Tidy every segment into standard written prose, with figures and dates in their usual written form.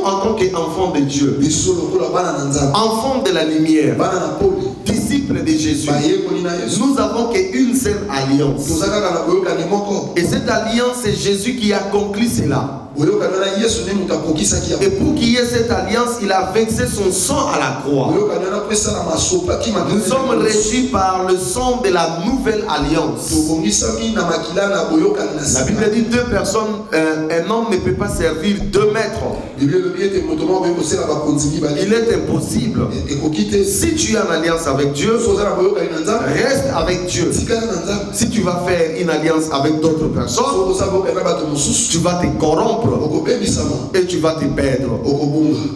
en tant qu'enfants de Dieu, enfants de la lumière, disciples de Jésus, nous avons qu'une seule alliance. Et cette alliance, c'est Jésus qui accomplit cela. Et pour qu'il y ait cette alliance, il a versé son sang à la croix. Nous sommes régis par le sang de la nouvelle alliance. La Bible dit deux personnes, un homme ne peut pas servir deux maîtres. Il est impossible. Si tu as une alliance avec Dieu, reste avec Dieu. Si tu vas faire une alliance avec d'autres personnes, tu vas te corrompre et tu vas te perdre.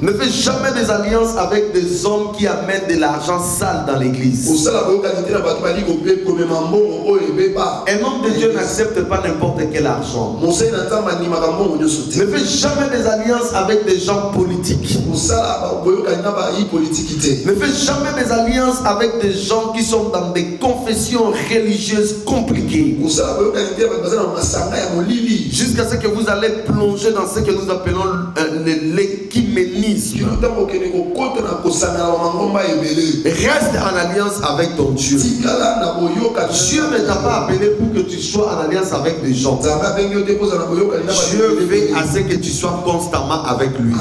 Ne fais jamais des alliances avec des hommes qui amènent de l'argent sale dans l'église. Un homme de Dieu n'accepte pas n'importe quel argent. Ne fais jamais des alliances avec des gens politiques. Ne fais jamais des alliances avec des gens qui sont dans des confessions religieuses compliquées. Jusqu'à ce que vous allez plonger dans ce que nous appelons l'écuménisme. Reste en alliance avec ton Dieu. Dieu ne t'a pas appelé pour que tu sois en alliance avec des gens. Dieu veut à ce que tu sois constamment avec lui.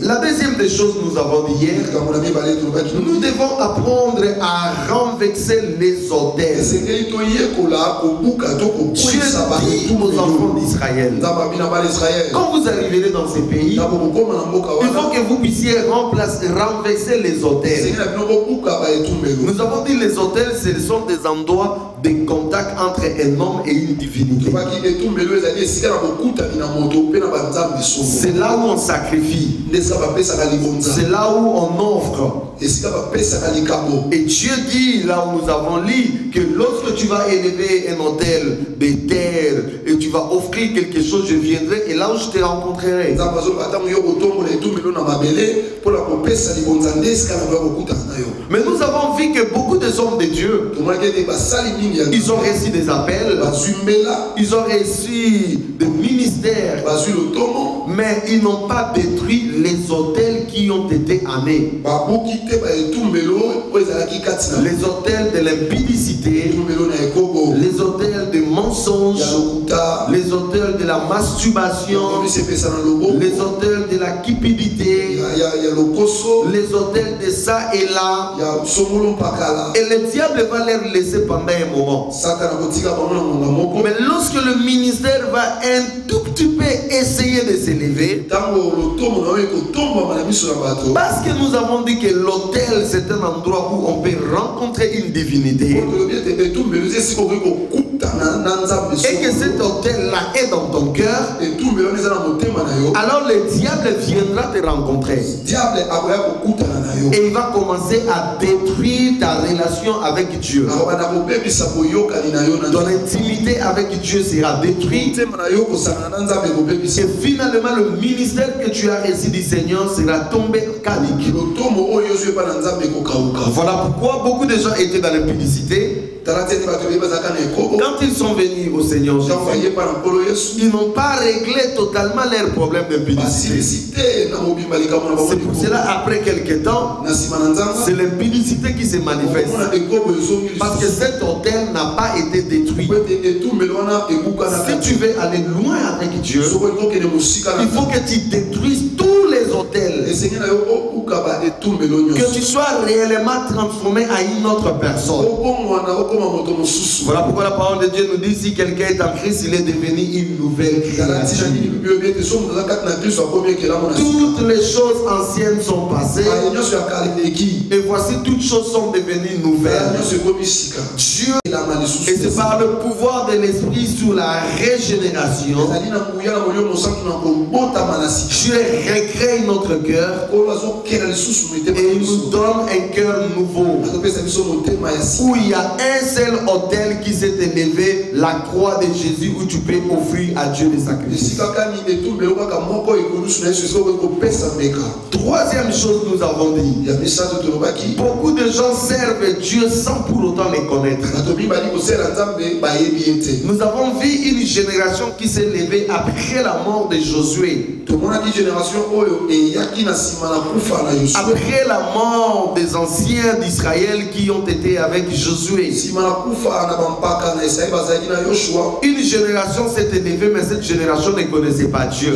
La deuxième des choses que nous avons dit hier, nous devons apprendre à renverser les odeurs. Dieu dit aux enfants d'Israël, quand vous arriverez dans ces pays, il faut que vous puissiez renverser les hôtels. Nous avons dit les hôtels, ce sont des endroits de contact entre un homme et une divinité. C'est là où on sacrifie. C'est là où on offre. Et Dieu dit, là où nous avons lu, que lorsque tu vas élever un hôtel de terre et tu vas offrir quelque chose, je viendrai et là où je te rencontrerai. Mais nous avons vu que beaucoup des hommes de Dieu, ils ont reçu des appels, ils ont reçu des ministères, mais ils n'ont pas détruit les hôtels qui ont été amenés. Les hôtels de l'impudicité, les hôtels de mensonges, les hôtels de la masturbation, les hôtels de la cupidité, les hôtels de ça et là. Et le diable va les laisser pendant un moment. Mais lorsque le ministère va un tout petit peu essayer de s'élever, parce que nous avons dit que l'hôtel c'est un endroit où on peut rencontrer une divinité, et que cet hôtel-là est dans ton cœur, alors le diable viendra te rencontrer. Et il va commencer à détruire ta relation avec Dieu. Ton intimité avec Dieu sera détruite. Et finalement, le ministère que tu as reçu du Seigneur sera tombé calique. Voilà pourquoi beaucoup de gens étaient dans l'impudicité. Quand ils sont venus au Seigneur Jésus, ils n'ont pas réglé totalement leurs problèmes d'impudicité. C'est pour cela, après quelques temps, c'est l'impudicité qui se manifeste. Parce que cet hôtel n'a pas été détruit. Si tu veux aller loin avec Dieu, il faut que tu détruises tous les hôtels. Que tu sois réellement transformé à une autre personne. Voilà pourquoi la parole de Dieu nous dit, si quelqu'un est en Christ, il est devenu une nouvelle créature. Toutes les choses anciennes sont passées, et voici toutes choses sont devenues nouvelles. Dieu, et c'est par le pouvoir de l'esprit sur la régénération, Dieu recrée notre cœur et il nous donne un cœur nouveau, où il y a un seul autel qui s'est élevé, la croix de Jésus, où tu peux offrir à Dieu des sacrifices. Troisième chose, nous avons dit, beaucoup de gens servent Dieu sans pour autant les connaître. Nous avons vu une génération qui s'est levée après la mort de Josué. Après la mort des anciens d'Israël qui ont été avec Josué. Une génération s'est élevée, mais cette génération ne connaissait pas Dieu.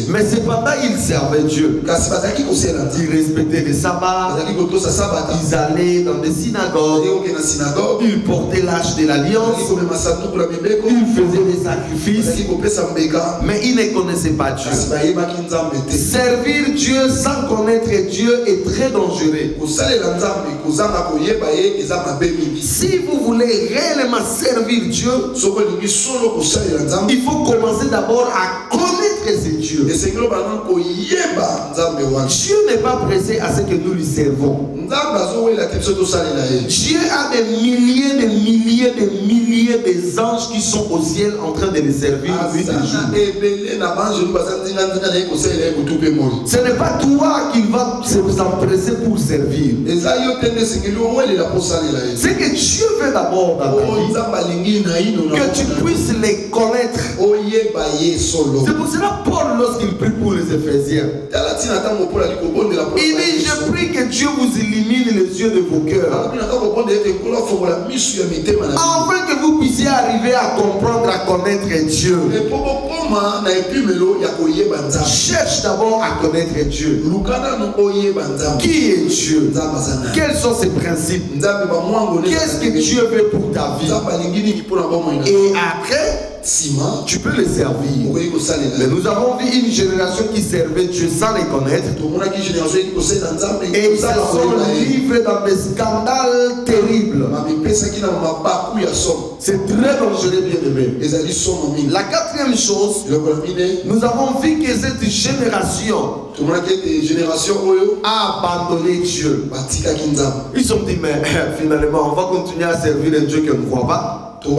Mais cependant, ils servaient Dieu. Ils respectaient les sabbats. Ils allaient dans des synagogues. Ils portaient l'arche de l'alliance. Ils faisaient des sacrifices. Mais ils ne connaissaient pas Dieu. Servir Dieu sans connaître Dieu est très dangereux. Si vous voulez réellement servir Dieu, il faut commencer d'abord à connaître ce Dieu. Dieu n'est pas pressé à ce que nous lui servons. Dieu a des milliers d'anges qui sont au ciel en train de les servir. Ce n'est pas toi qui vas s'empresser pour servir. C'est que Dieu veut d'abord dans ta vie que tu puisses les connaître. C'est pour cela Paul, lorsqu'il prie pour les Éphésiens, il dit: je prie que Dieu vous illumine les yeux de vos cœurs, afin que vous puissiez arriver à comprendre, à connaître Dieu. Cherche d'abord à connaître Dieu. Qui est Dieu? Quels sont ses principes? Qu'est-ce que Dieu veut pour ta vie? Et après, tu peux les servir. Mais nous avons vu une génération qui servait Dieu sans les connaître. Et ils se sont livrés dans des scandales terribles. C'est très dangereux, bien aimé. La quatrième chose, nous avons vu que cette génération a abandonné Dieu. Ils se sont dit: mais finalement, on va continuer à servir un Dieu qui ne croit pas. Non,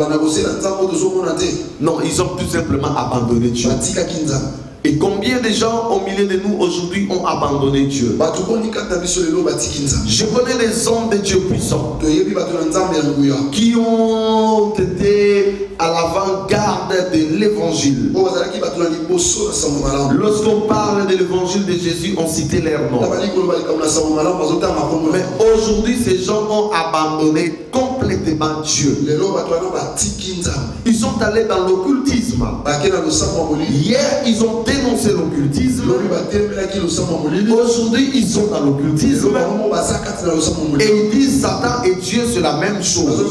ils ont tout simplement abandonné Dieu. Et combien de gens au milieu de nous aujourd'hui ont abandonné Dieu? Je connais des hommes de Dieu puissants qui ont été à l'avant-garde de l'évangile. Lorsqu'on parle de l'évangile de Jésus, on citait leur nom. Mais aujourd'hui, ces gens ont abandonné complètement Dieu. Ils sont allés dans l'occultisme. Hier, ils ont dénoncé l'occultisme. Aujourd'hui, ils sont dans l'occultisme. Et ils disent: Satan et Dieu, c'est la même chose.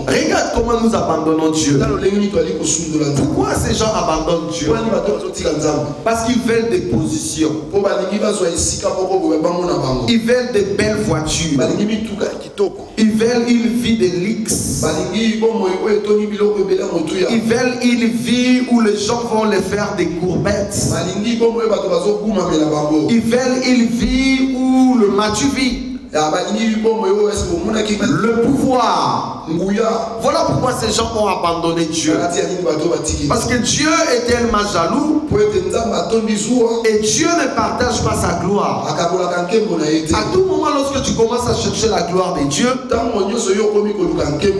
Regarde comment nous abandonnons Dieu. Pourquoi ces gens abandonnent Dieu? Parce qu'ils veulent des positions. Ils veulent des belles voitures. Ils veulent une vie de luxe. Ils veulent une vie où les gens vont les faire des courbettes. Ils veulent une vie où le machu vit. Le pouvoir. Voilà pourquoi ces gens ont abandonné Dieu. Parce que Dieu est tellement jaloux. Et Dieu ne partage pas sa gloire. À tout moment, lorsque tu commences à chercher la gloire de Dieu,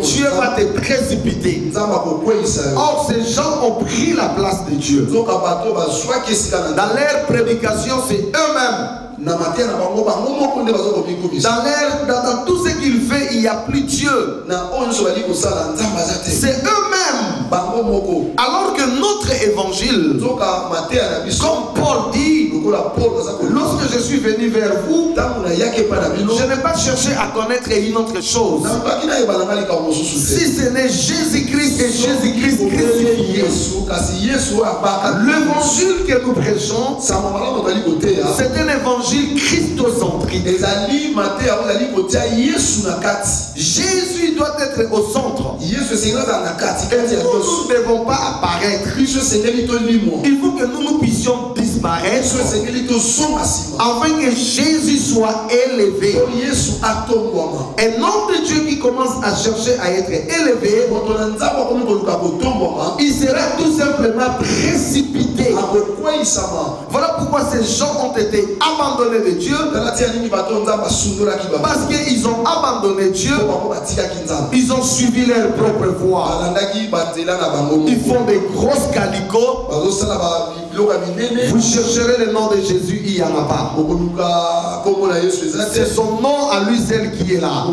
Dieu va te précipiter. Or, ces gens ont pris la place de Dieu. Dans leur prédication, c'est eux-mêmes. Dans tout ce qu'il fait, il n'y a plus Dieu. C'est eux-mêmes. Alors que notre évangile, comme Paul dit, lorsque je suis venu vers vous, je n'ai pas cherché à connaître une autre chose. Si ce n'est Jésus-Christ et Jésus-Christ crucifié. L'évangile que nous prêchons, c'est un évangile christocentrique. Jésus doit être au centre. Et nous ne devons pas apparaître. Il faut que nous puissions disparaître afin que Jésus soit élevé. Un homme de Dieu qui commence à chercher à être élevé, il sera tout simplement précipité Voilà pourquoi ces gens ont été abandonnés de Dieu. Parce qu'ils ont abandonné Dieu. Ils ont suivi leur propre voie. Ils font des grosses calicots. Vous chercherez le nom de Jésus, il n'y en a pas. C'est son nom à lui seul qui est là.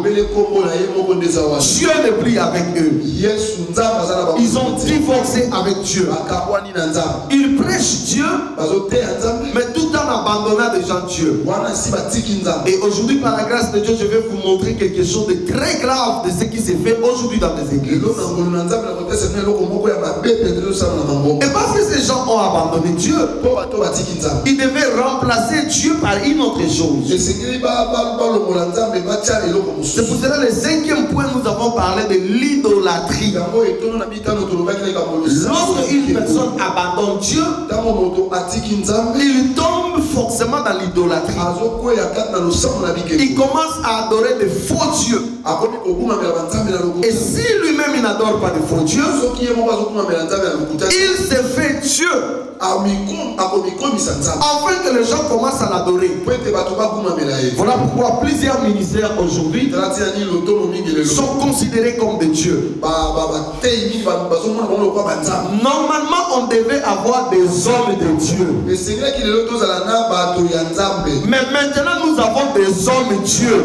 Dieu ne prie avec eux. Ils ont divorcé avec Dieu. Ils prêchent Dieu, mais tout en abandonnant des gens Dieu. Et aujourd'hui, par la grâce de Dieu, je vais vous montrer quelque chose de très grave de ce qui se fait aujourd'hui dans les églises. Et parce que ces gens ont abandonné Dieu, ils devaient remplacer Dieu par une autre chose. C'est pour cela le cinquième point, nous avons parlé de l'idolâtrie. Lorsque une personne abandonne Dieu, il tombe forcément dans l'idolâtrie. Il commence à adorer des faux dieux. Et si lui-même il n'adore pas de faux dieux, il se fait Dieu. Afin que les gens commencent à l'adorer. Voilà pourquoi plusieurs ministères aujourd'hui sont considérés comme des dieux. Normalement, on devait avoir des hommes de Dieu. Mais maintenant, nous avons des hommes de Dieu.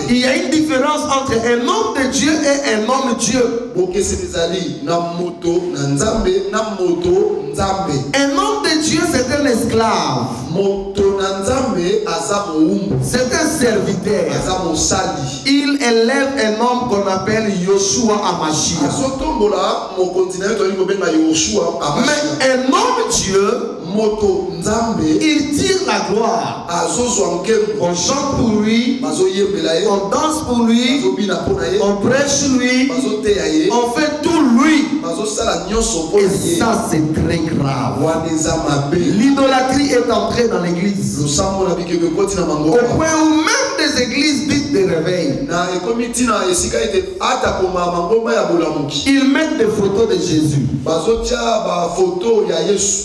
Il y a une différence entre un homme de Dieu et un homme de Dieu. Un homme de Dieu, c'est un esclave. C'est un serviteur. Il élève un homme qu'on appelle Yoshua Hamashiach. Mais un homme de Dieu, il tire la gloire. On chante pour lui, on danse pour lui, on prêche lui, on fait tout lui. Et ça, c'est très grave. L'idolâtrie est entrée dans l'église. Au point où même des églises dites de réveil, ils mettent des photos de Jésus.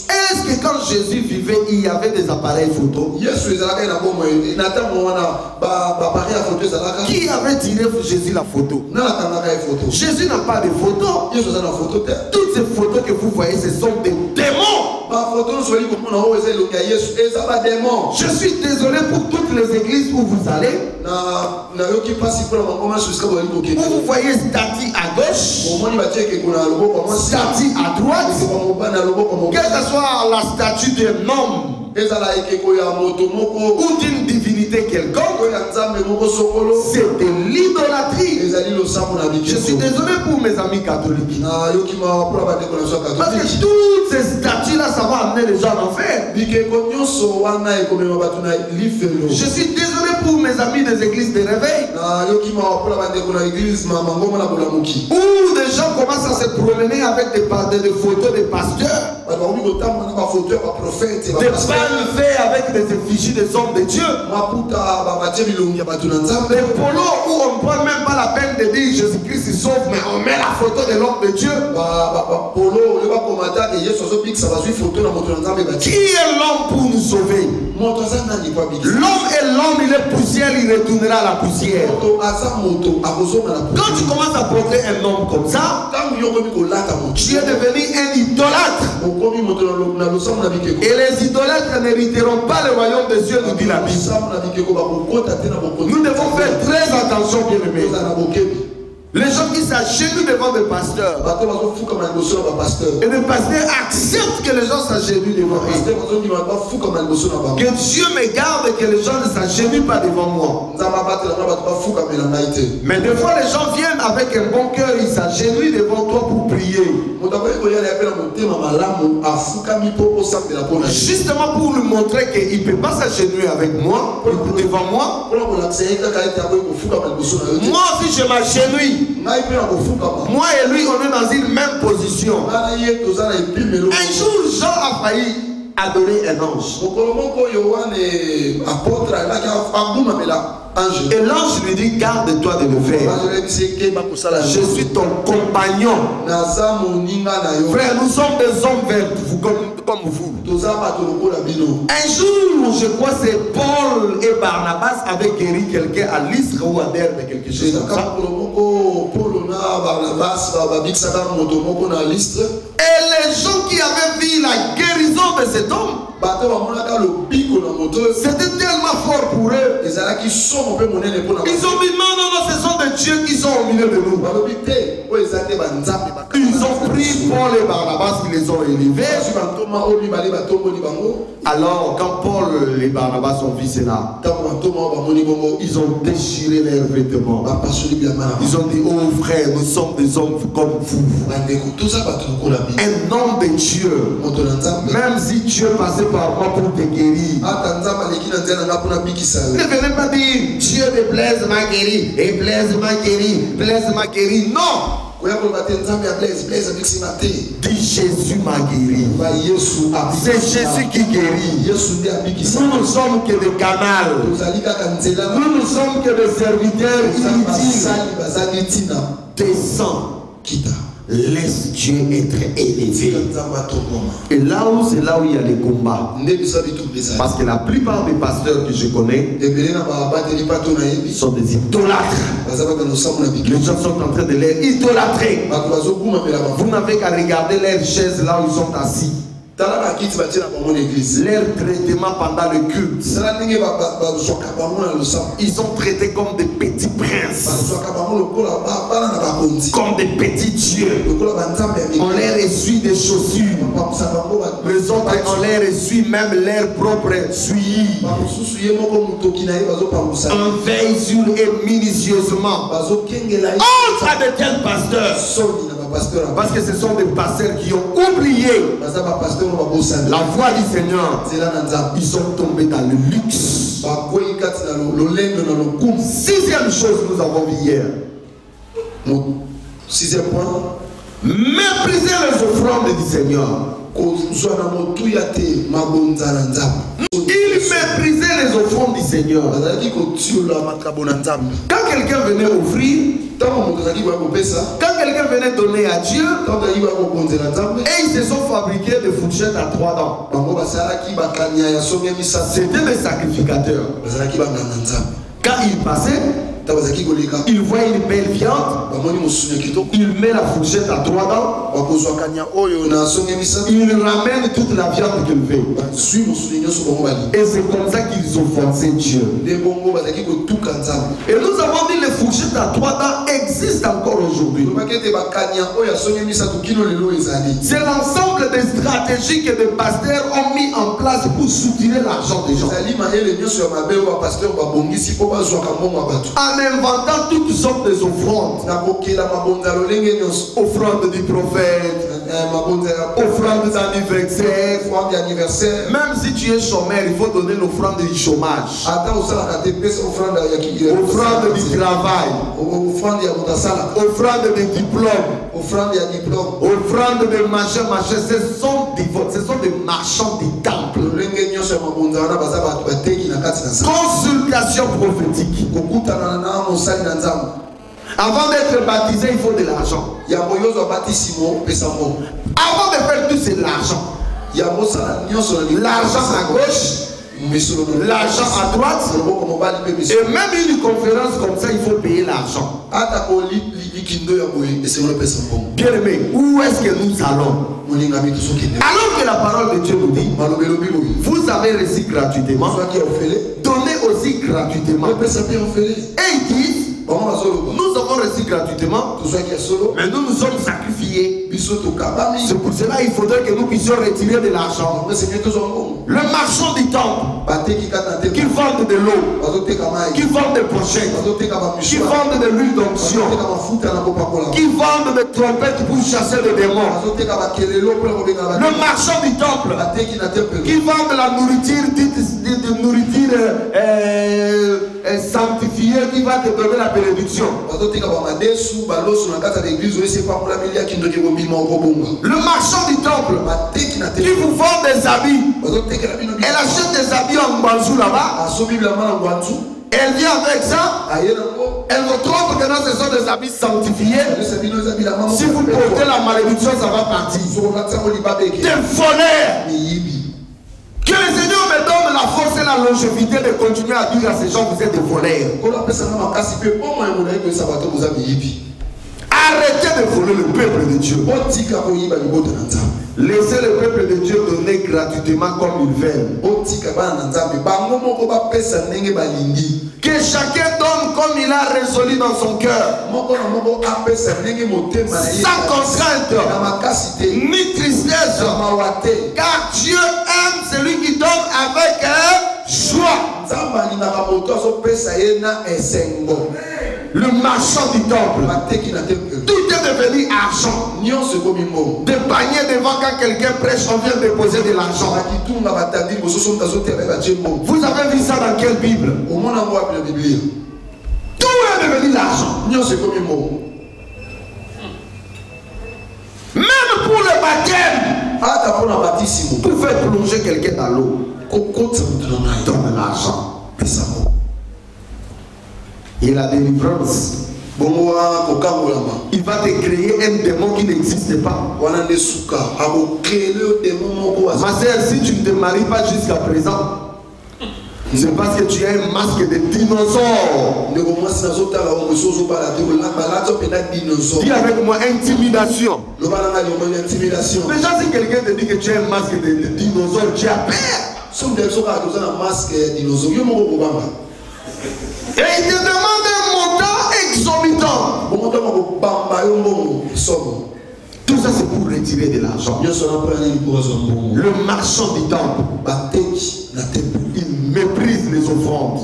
Est-ce que quand Jésus vivait, il y avait des appareils photo? Qui avait tiré Jésus la photo? Jésus n'a pas de photo. Toutes ces photos que vous voyez, ce sont des démons. Je suis désolé pour toutes les églises où vous allez. Où vous voyez statue à gauche, statue à droite, quelle que soit la statue d'un homme ou d'une divinité quelconque, c'est de l'idolâtrie. Je suis désolé pour mes amis catholiques. Parce que toutes ces statues-là, ça va amener les gens en enfer. Je suis désolé pour mes amis des églises de réveil, où des gens commencent à se promener avec des photos de pasteurs, des palmes faits avec des effigies des hommes de Dieu, des polos où on ne prend même pas la peine de dire Jésus-Christ il sauve, mais on met la photo de l'homme de Dieu. Qui est l'homme pour nous sauver? L'homme est l'homme, il est poussière, il retournera à la poussière. Quand tu commences à porter un homme comme ça, tu es devenu un idolâtre. Et les idolâtres n'hériteront pas le royaume des cieux, nous dit la Bible. Nous devons faire très attention, bien aimés. Les gens qui s'agenouillent devant des pasteurs, et les pasteurs acceptent que les gens s'agenouillent devant eux. Que Dieu me garde que les gens ne s'agenouillent pas devant moi. Mais des fois les gens viennent avec un bon cœur, ils s'agenouillent devant toi pour prier. Justement pour lui montrer qu'il ne peut pas s'agenouiller avec moi, devant moi. Moi aussi je m'agenouille. Moi et lui, on est dans une même position. Un jour, Jean a failli a donné un ange. Et l'ange lui dit, garde-toi de le faire. Je suis ton compagnon. Frère, nous sommes des hommes verts comme vous. Un jour, je crois que c'est Paul et Barnabas avaient guéri quelqu'un à l'Istre ou à Derbe, quelque chose comme ça. Et les gens qui avaient vu la guérison de cet homme, c'était tellement fort pour eux. Ils ont dit non, non, non, ce sont des dieux qui sont au milieu de nous. Ils ont pris Paul et Barnabas, ils les ont élevés. Alors quand Paul et Barnabas ont vu cela, ils ont déchiré leurs vêtements. Ils ont dit, oh frère, nous sommes des hommes comme vous. Un homme de Dieu, même si Dieu passait par moi pour te guérir, ne venez pas dire Dieu de Blaise m'a guéri, et Blaise m'a guéri, Blaise m'a guéri. Non! Dis Jésus m'a guéri. C'est Jésus qui guérit. Nous ne sommes que des canals. Nous ne sommes que des serviteurs inutiles. Descends. Laisse Dieu être élevé. Et là où c'est là où il y a les combats. Parce que la plupart des pasteurs que je connais sont des idolâtres. Les gens sont en train de les idolâtrer. Vous n'avez qu'à regarder leurs chaises là où ils sont assis. Leur traitement pendant le culte, ils sont traités comme des petits princes, comme des petits dieux. On leur essuie des chaussures, les autres on leur essuie même leurs propres souilles. On veille sur eux minutieusement. Honte à de tels pasteurs. Parce que ce sont des pasteurs qui ont oublié la voix du Seigneur. Ils sont tombés dans le luxe. Sixième chose que nous avons vu hier. Sixième point. Mépriser les offrandes du Seigneur. Il méprisait les offrandes du Seigneur. Quand quelqu'un venait offrir, quand quelqu'un venait donner à Dieu, et ils se sont fabriqués des fourchettes à 3 dents. C'était des sacrificateurs. Quand ils passaient, il voit une belle viande, il met la fourchette à 3 dents, il ramène toute la viande qu'il veut. Et c'est comme ça qu'ils ont offensé Dieu. Et nous avons dit que les fourchettes à 3 dents existent encore aujourd'hui. C'est l'ensemble des stratégies que les pasteurs ont mis en place pour soutirer l'argent des gens. En inventant toutes sortes de offrandes. Offrande du prophète, offrande d'anniversaire. Même si tu es chômeur, il faut donner l'offrande du chômage. Offrande du travail. Offrande des diplômes. Offrande de machin. Ce sont des marchands du temple. Consultation prophétique. Avant d'être baptisé, il faut de l'argent. Avant de faire tout, c'est l'argent. L'argent à gauche, l'argent à droite. Et même une conférence comme ça, il faut payer l'argent. Bien aimé, où est-ce que nous allons? Alors que la parole de Dieu nous dit, vous avez reçu gratuitement, donnez aussi gratuitement. Et ils disent, nous avons reçu gratuitement, mais nous nous sommes sacrifiés. C'est pour cela qu'il faudrait que nous puissions retirer de l'argent. Le marchand du temple, qui vendent de l'eau, qui vendent des pochettes, qui vendent de l'huile d'onction, qui vendent des trompettes pour chasser les démons. Le marchand du temple, qui vend de la nourriture, de nourriture sanctifiée, qui va te donner la bénédiction. Le marchand du temple qui vous vend des habits, elle achète des habits en Guangzhou là-bas. Elle vient avec ça. Elle vous trompe que non, ce sont des habits sanctifiés. Si vous portez la malédiction, ça va partir. Des voleurs. Que le Seigneur me donne la force et la longévité de continuer à dire à ces gens que vous êtes des voleurs. Arrêtez de voler le peuple de Dieu. Laissez le peuple de Dieu donner gratuitement comme ils veulent. Que chacun donne comme il a résolu dans son cœur. Sans contrainte, ni tristesse. Car Dieu aime celui qui donne avec joie. Le marchand du temple, tout est devenu argent. Des paniers devant quand quelqu'un prêche, on vient déposer de l'argent. Vous avez vu ça dans quelle Bible? Tout est devenu l'argent. Même pour le baptême, pour faire plonger quelqu'un dans l'eau, donne l'argent. Et la délivrance, il va te créer un démon qui n'existe pas. Ma soeur, si tu ne te maries pas jusqu'à présent, c'est parce que tu as un masque de dinosaure. Dis avec moi intimidation. Déjà si quelqu'un te dit que tu as un masque de dinosaure, tu as peur. Et il te demande un montant exorbitant. Tout ça c'est pour retirer de l'argent. Le marchand du temple, il méprise les offrandes.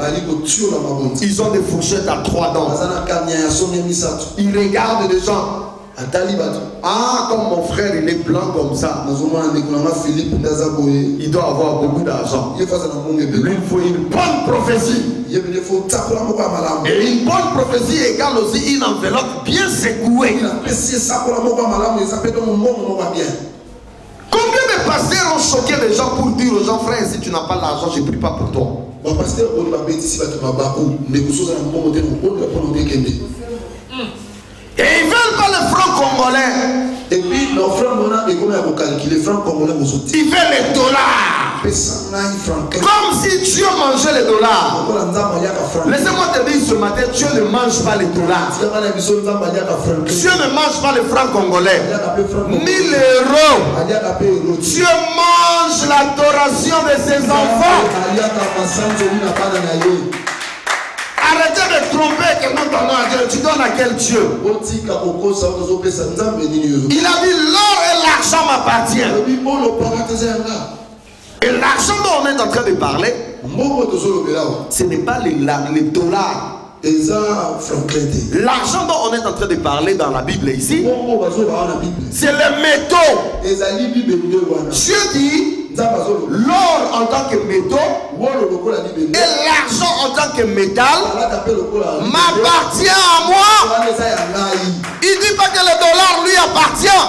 Ils ont des fourchettes à 3 dents. Ils regardent les gens. Ah, comme mon frère il est blanc comme ça, il doit avoir beaucoup d'argent. Lui, il faut une bonne prophétie. Et une bonne prophétie égale aussi une enveloppe bien secouée. Combien de pasteurs ont choqué les gens pour dire aux gens, frère, si tu n'as pas l'argent, je ne prie pas pour toi. Et ils ne veulent pas le franc congolais. Et puis, ils veulent les dollars. Comme si Dieu mangeait les dollars. Laissez-moi te dire ce matin, Dieu ne mange pas les dollars. Dieu ne mange pas les francs congolais. Ni les euros. Dieu mange l'adoration de ses enfants. Arrêtez de tromper quelqu'un dans Dieu. Tu donnes à quel Dieu? Il a dit l'or et l'argent m'appartiennent. Et l'argent dont on est en train de parler, ce n'est pas les dollars. L'argent dont on est en train de parler dans la Bible ici, c'est les métaux. Dieu dit l'or en tant que métaux et l'argent en tant que métal m'appartient à moi. Il ne dit pas que le dollar lui appartient.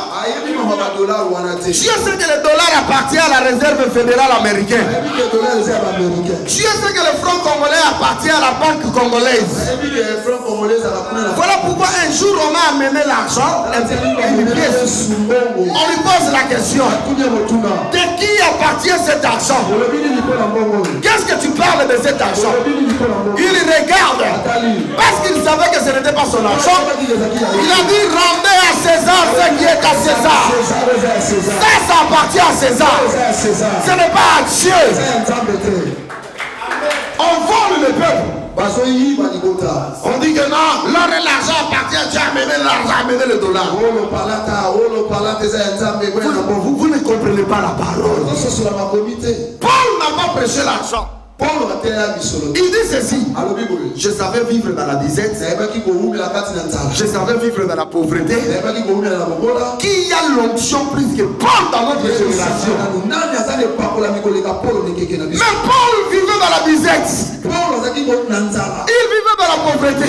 Dieu sait que le dollar appartient à la réserve fédérale américaine. Dieu sait que le franc congolais appartient à la banque congolaise. Voilà pourquoi un jour on a amené l'argent, une pièce. On lui pose la question, de qui appartient cet argent? Qu'est-ce que tu parles de cet argent? Il regarde, parce qu'il savait que ce n'était pas son argent. Il a dit rendez à César ce qui est à César. Ça appartient à César. Ce n'est pas à Dieu. On vole le peuple. On dit que non, l'or et l'argent appartiennent. Tu as amené l'argent, amené le dollar. Vous ne comprenez pas la parole. Paul n'a pas prêché l'argent. Il dit ceci: je savais vivre dans la disette, je savais vivre dans la pauvreté. Qui y a l'onction plus que Paul dans notre génération? Mais Paul vivait dans la disette, il vivait dans la pauvreté.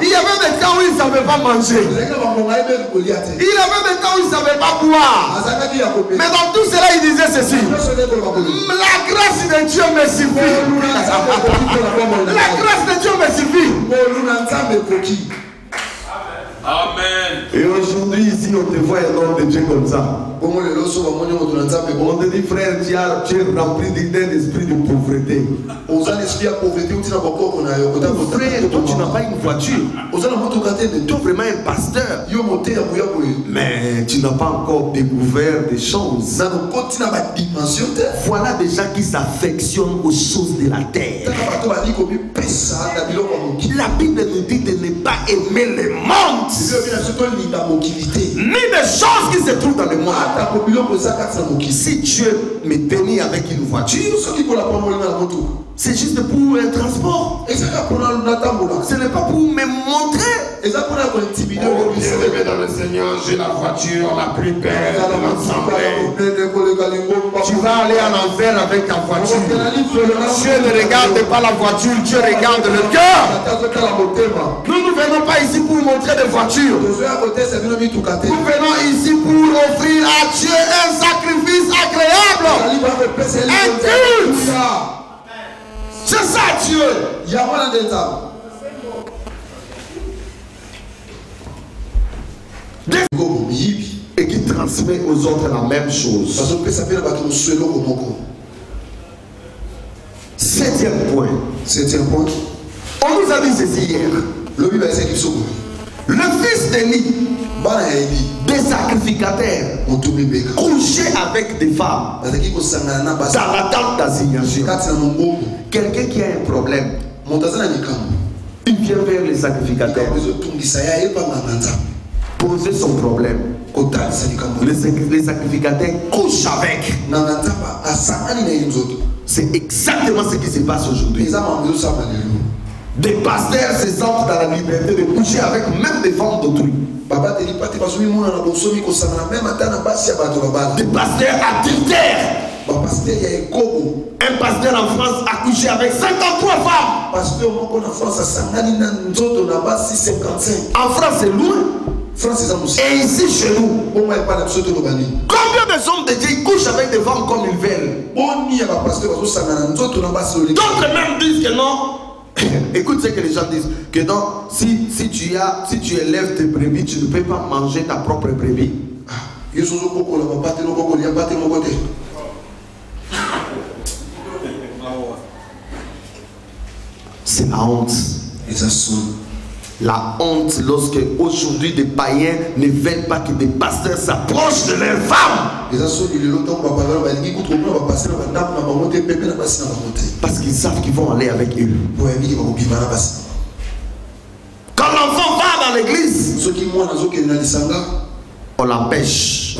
Il y avait des temps où ils ne savaient pas manger. Il y avait des temps où ils ne savaient pas boire. Mais dans tout cela, il disait ceci. La grâce de Dieu me suffit. La grâce de Dieu me suffit. Amen. Et aujourd'hui, ici, on te voit un homme de Dieu comme ça. On te dit, frère, tu es rempli d'un esprit de pauvreté. Frère, toi, tu n'as pas une voiture. Tu es vraiment un pasteur. Mais tu n'as pas encore découvert des choses. Voilà des gens qui s'affectionnent aux choses de la terre. La Bible nous dit de ne pas aimer le monde, ni des choses qui se trouvent dans le monde. Si Dieu me bénit avec une voiture, c'est juste pour un transport. Ce n'est pas pour me montrer. Oh, bien-aimé dans le Seigneur, j'ai la voiture la plus belle de l'assemblée. Tu vas aller en enfer avec ta voiture. Dieu ne regarde pas la voiture, Dieu regarde le cœur. Nous ne venons pas ici pour montrer des voitures. Nous venons ici pour offrir à Dieu un sacrifice agréable. Un culte. C'est ça Dieu. Et qui transmet aux autres la même chose. Septième point. On nous a dit ceci hier. Le fils d'Élie, des sacrificateurs, couchait avec des femmes dans la tente d'assignation. Quelqu'un qui a un problème, il vient vers les sacrificateurs poser son problème. Les sacrificateurs couchent avec. C'est exactement ce qui se passe aujourd'hui. Des pasteurs se sentent dans la liberté de coucher avec même des femmes d'autrui. Des pasteurs adultères. Un pasteur en France a couché avec 53 femmes. En France, c'est loin. Et ici chez nous, combien de hommes de Dieu couchent avec des femmes comme ils veulent? D'autres même disent que non. Écoute ce que les gens disent. Que non, si tu élèves tes brebis, tu ne peux pas manger ta propre brebis. C'est la honte. La honte lorsque aujourd'hui des païens ne veulent pas que des pasteurs s'approchent de leurs femmes. Parce qu'ils savent qu'ils vont aller avec eux. Quand l'enfant va dans l'église, on l'empêche.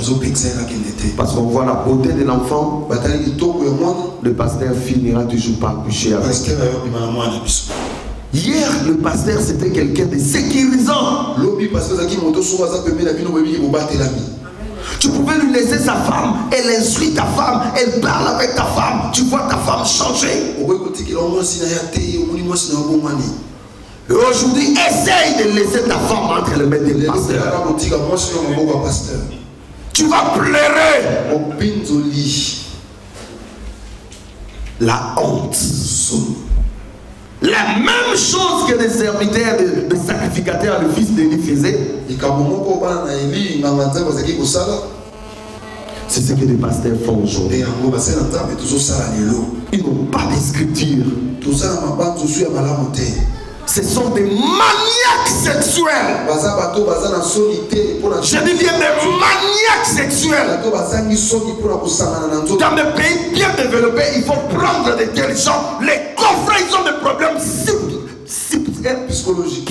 Parce qu'on voit la beauté de l'enfant. Le pasteur finira toujours par coucher avec. Hier, le pasteur, c'était quelqu'un de sécurisant. Tu pouvais lui laisser sa femme, elle instruit ta femme, elle parle avec ta femme, tu vois ta femme changer. Et aujourd'hui, essaye de laisser ta femme entre les mains des pasteurs. Tu vas pleurer. La honte. La même chose que les serviteurs de sacrificateurs, le fils d'Élie faisait. C'est ce que les pasteurs font aujourd'hui. Ils n'ont pas de scripture. Ce sont des maniaques sexuels. Je dis bien des maniaques sexuels. Dans des pays bien développés, il faut prendre de tels gens, les coffrer, ils ont des problèmes psychologiques.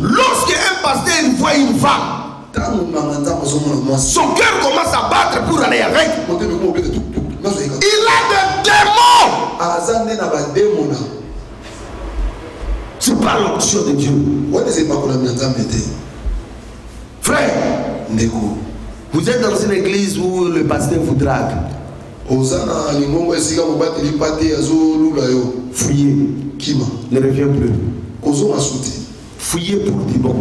Lorsque un pasteur voit une femme, son cœur commence à battre pour aller avec. Il a des démons. C'est pas l'option de Dieu. Frère, vous êtes dans une église où le pasteur vous drague. Fouillez. Ne reviens plus. Fouillez pour dire bon.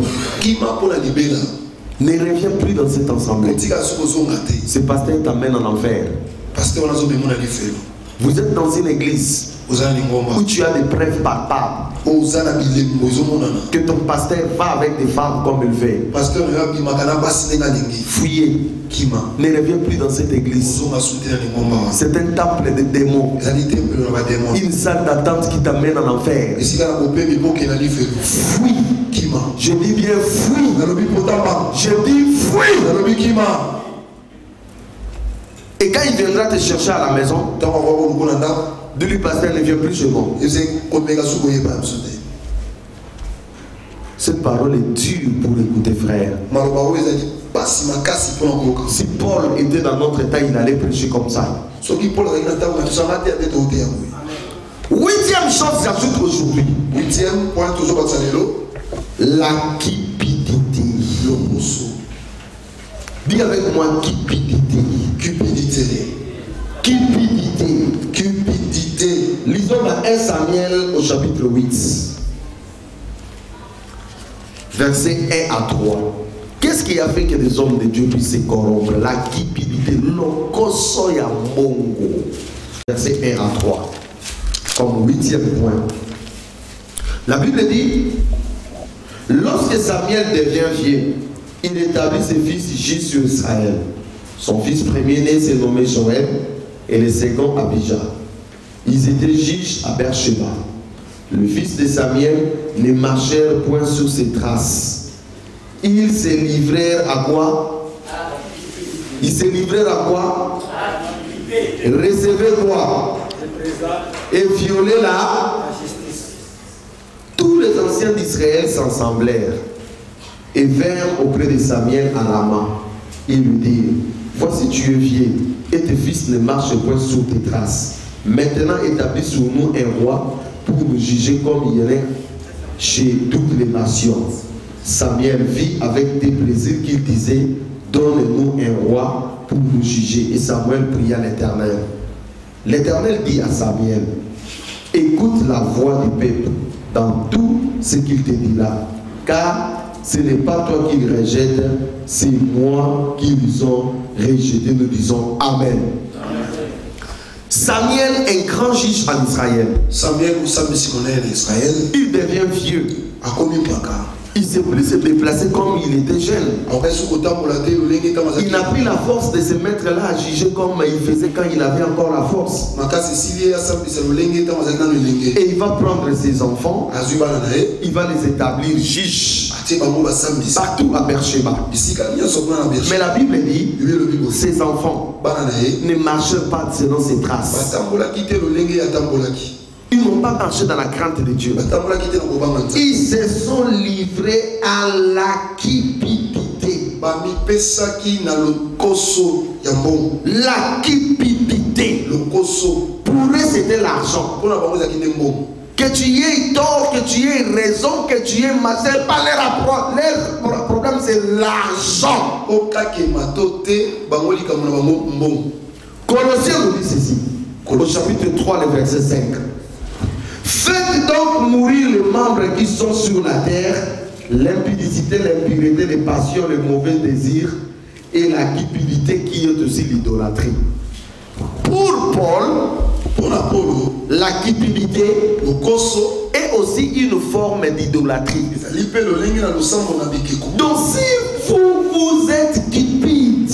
Ne reviens plus dans cet ensemble. Ce pasteur t'amène en enfer. Vous êtes dans une église où tu as des preuves palpables que ton pasteur va avec des femmes comme il veut. Fouillez. Ne reviens plus dans cette église. C'est un temple de démons. Une salle d'attente qui t'amène en enfer. Fouille. Je dis bien fouille. Je dis fouille. Et quand il viendra te chercher à la maison, de lui pasteur ne vient plus chez moi. Cette parole est dure pour écouter, frère. Si Paul était dans notre état, il allait prêcher comme ça. 8e chose j'ajoute aujourd'hui. 8e point toujours la cupidité. Dis avec moi cupidité. Cupidité. Cupidité. Cupidité. Lisons dans 1 Samuel au chapitre 8. Versets 1 à 3. Qu'est-ce qui a fait que les hommes de Dieu puissent se corrompre? La cupidité. Lokosoya mongo. Versets 1 à 3. Comme 8e point. La Bible dit, lorsque Samuel devient vieux, il établit ses fils juges sur Israël. Son fils premier-né s'est nommé Joël et le second Abijah. Ils étaient juges à Beersheba. Le fils de Samuel ne marchèrent point sur ses traces. Ils se livrèrent à quoi? Ils se livrèrent à quoi? Recevez quoi? Et violer la justice. Tous les anciens d'Israël s'assemblèrent et vinrent auprès de Samuel à Rama. Ils lui dirent, voici tu es vieux et tes fils ne marchent point sur tes traces. Maintenant établis sur nous un roi pour nous juger comme il y en a chez toutes les nations. Samuel vit avec des plaisirs qu'il disait, donne-nous un roi pour nous juger. Et Samuel pria l'Éternel. L'Éternel dit à Samuel, écoute la voix du peuple dans tout ce qu'il te dira, car ce n'est pas toi qui les rejettes, c'est moi qui les ont rejetés. Nous disons Amen. Samuel, un grand juge en Israël. Samuel, Israël. Il devient vieux. Il s'est plus se déplacer comme il était jeune. Il n'a plus la force de se mettre là à juger comme il faisait quand il avait encore la force. Et il va prendre ses enfants, il va les établir juges partout à Beersheba. Mais la Bible dit, ses enfants ne marchent pas selon ses traces. Ils n'ont pas marché dans la crainte de Dieu. Ils se sont livrés à la cupidité. La cupidité. Pour eux, c'était l'argent. Que tu aies tort, que tu aies raison, que tu aies marché, pas leur problème, c'est l'argent. Colossiens nous dit ceci. Au chapitre 3, le verset 5. Faites donc mourir les membres qui sont sur la terre, l'impudicité, l'impureté, les passions, les mauvais désirs et la cupidité qui est aussi l'idolâtrie. Pour Paul, la cupidité est aussi une forme d'idolâtrie. Donc si vous êtes cupide,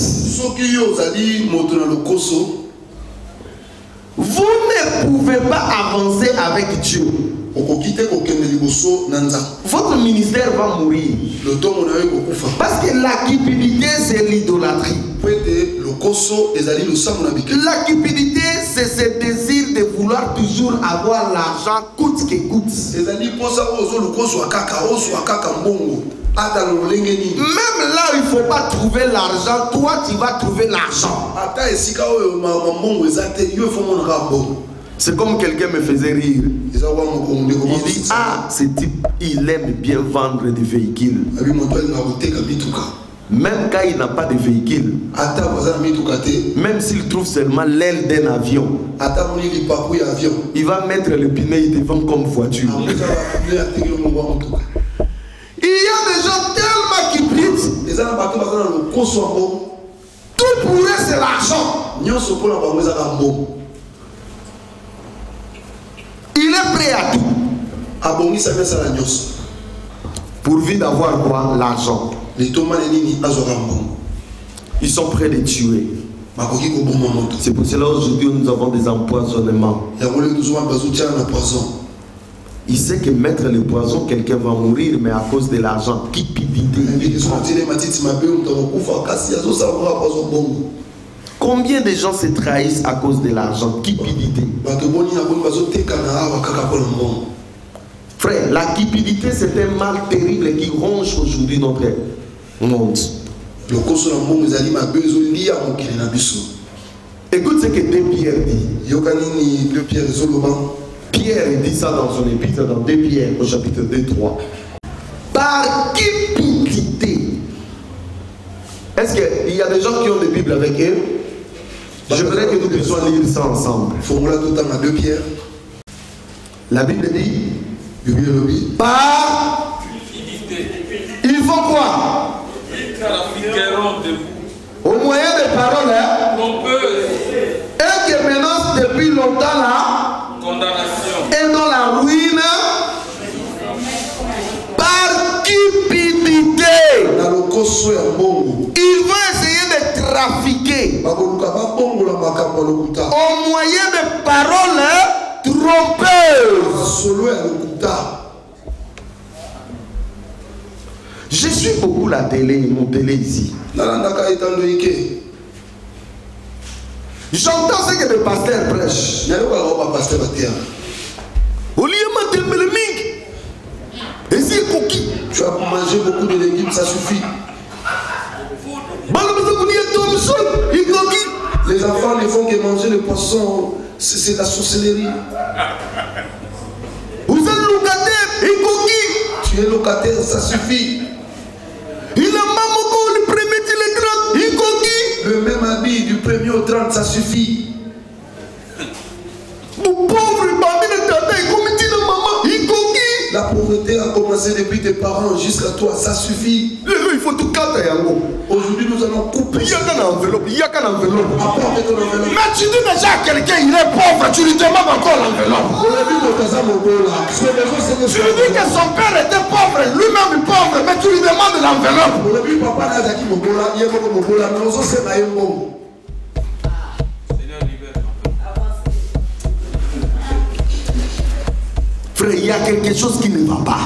vous ne pouvez pas avancer avec Dieu. Votre ministère va mourir. Parce que la cupidité, c'est l'idolâtrie. La cupidité, c'est ce désir de vouloir toujours avoir l'argent coûte que coûte. Même là où il ne faut pas trouver l'argent, toi tu vas trouver l'argent. C'est comme quelqu'un me faisait rire. Il dit, ah, ce type, il aime bien vendre des véhicules. Même quand il n'a pas de véhicule, même s'il trouve seulement l'aile d'un avion, il va mettre le pneu devant comme voiture. Il y a des gens tellement qui prient. Tout pour eux c'est l'argent. Il est prêt à tout. Pourvu d'avoir quoi? L'argent. Ils sont prêts de tuer. C'est pour cela aujourd'hui nous avons des empoisonnements. Il sait que mettre le poison, quelqu'un va mourir, mais à cause de l'argent, cupidité. Combien de gens se trahissent à cause de l'argent? Cupidité. Frère, la cupidité c'est un mal terrible qui ronge aujourd'hui notre monde. Écoute ce que 2 Pierre dit. Pierre dit ça dans son épître, dans 2 Pierre au chapitre 2-3. Par cupidité. Est-ce qu'il y a des gens qui ont des Bibles avec eux? J'aimerais que nous puissions lire ça ensemble. La Bible dit par il faut quoi? Au moyen des paroles et qui menacent depuis longtemps la condamnation et dans la ruine par cupidité. Ils vont essayer de trafiquer au moyen de paroles trompeuses. Je suis beaucoup la télé, mon télé ici. J'entends ce que le pasteur prêche. Au lieu de me le et si coquille. Tu as mangé beaucoup de légumes, ça suffit. Les enfants ne font que manger le poisson, c'est la sorcellerie. Vous êtes locataire, et coquille. Tu es locataire, ça suffit. Il a maman le premier, il est 30, il coquille. Le même habit du 1er au 30, ça suffit. Vous pauvres bandits de tata, comme dit la maman, il coquille. La pauvreté a commencé depuis tes parents jusqu'à toi, ça suffit. Il faut tout casser. Aujourd'hui, nous allons couper. Il y a qu'un enveloppe, il y a qu'un enveloppe. Mais tu dis déjà à quelqu'un, il est pauvre, tu lui demandes encore l'enveloppe. Tu lui dis que son père était pauvre, lui-même pauvre, mais tu lui demandes l'enveloppe. Frère, il y a quelque chose qui ne va pas.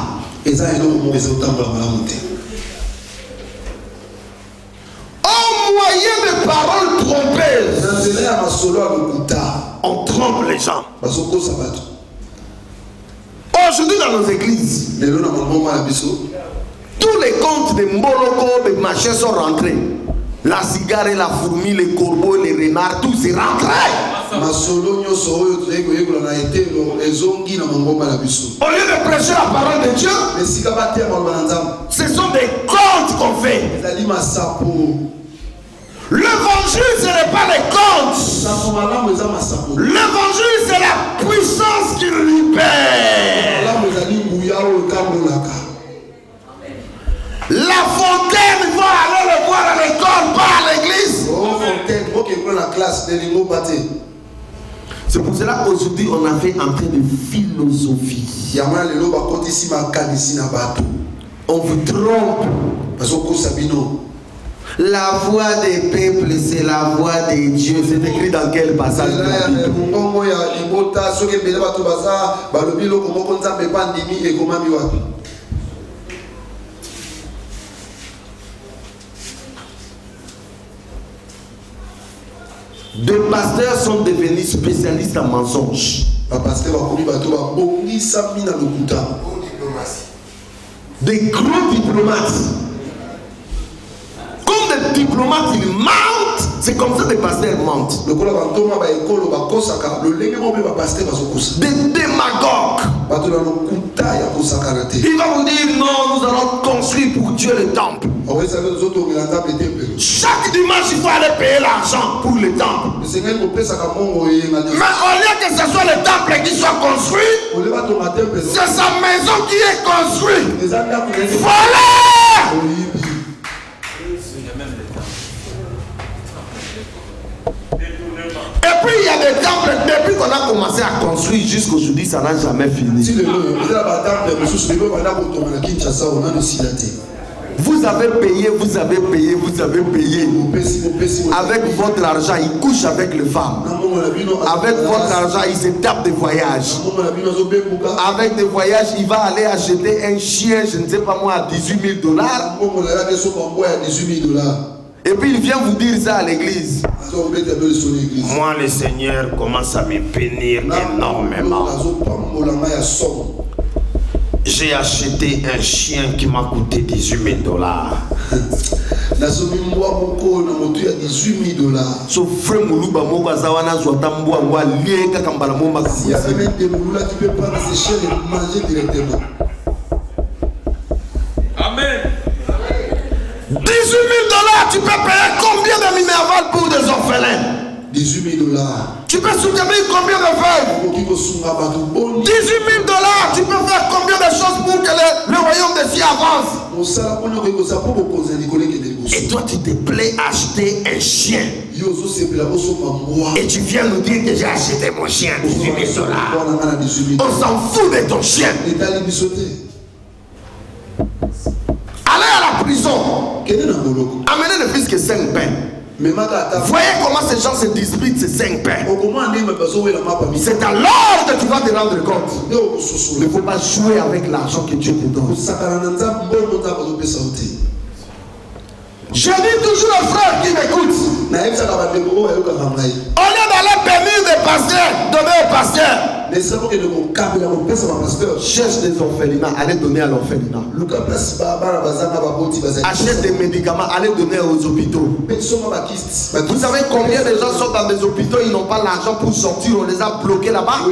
Au moyen de paroles trompeuses, on trompe les gens. Aujourd'hui dans nos églises, tous les comptes de Mboloko, de machin sont rentrés. La cigare, la fourmi, les corbeaux, les renards, tout c'est rentré. Au lieu de prêcher la parole de Dieu, ce sont des comptes qu'on fait. L'évangile, ce n'est pas les comptes. L'évangile, c'est la puissance qui libère. La fontaine, il faut aller le voir à l'école, pas à l'église. C'est pour cela qu'aujourd'hui on a fait entrer de philosophie. On vous trompe. La voix des peuples, c'est la voix de Dieu. C'est écrit dans quel passage de la Bible? Des pasteurs sont devenus spécialistes en mensonges. Des gros diplomates. Comme des diplomates, ils mentent. C'est comme ça que les pasteurs mentent. Des démagogues. Il va vous dire non, nous allons construire pour Dieu le temple. Chaque dimanche, il faut aller payer l'argent pour le temple. Mais au lieu que ce soit le temple qui soit construit, c'est sa maison qui est construite. Voilà! Et puis il y a des temples, depuis qu'on a commencé à construire jusqu'aujourd'hui, ça n'a jamais fini. Vous avez payé, vous avez payé, vous avez payé. Avec votre argent, il couche avec les femmes. Avec votre argent, il se tape des voyages. Avec des voyages, il va aller acheter un chien, je ne sais pas moi, à $18 000. Et puis il vient vous dire ça à l'église. Moi, le Seigneur commence à me bénir énormément. J'ai acheté un chien qui m'a coûté $18 000. Sauf frère Moulouba Mokazawana Zotamboua Lié Kakambalamoma. S'il y avait même des mouloulas qui peuvent prendre ces chiens et manger directement. Amen. $18 000, tu peux payer combien de minerval pour des orphelins? $18 000. Tu peux soutenir combien de veuves? $18 000, tu peux faire combien de choses pour que le royaume de Dieu avance? Et toi, tu te plais à acheter un chien. Et tu viens nous dire que j'ai acheté mon chien $18 000. On s'en fout de ton chien. Allez à la prison. Amenez ne plus que 5 pains. Voyez comment ces gens se disputent ces 5 pains. C'est alors que tu vas te rendre compte. Il ne faut pas jouer avec l'argent que Dieu te donne. Je dis toujours aux frères qui m'écoutent, au lieu d'aller bénir des pasteurs, donner aux pasteurs, cherche des orphelinats, allez donner à l'orphelinat. Achète des médicaments, allez donner aux hôpitaux. Vous savez combien de gens sont dans des hôpitaux, ils n'ont pas l'argent pour sortir, on les a bloqués là-bas.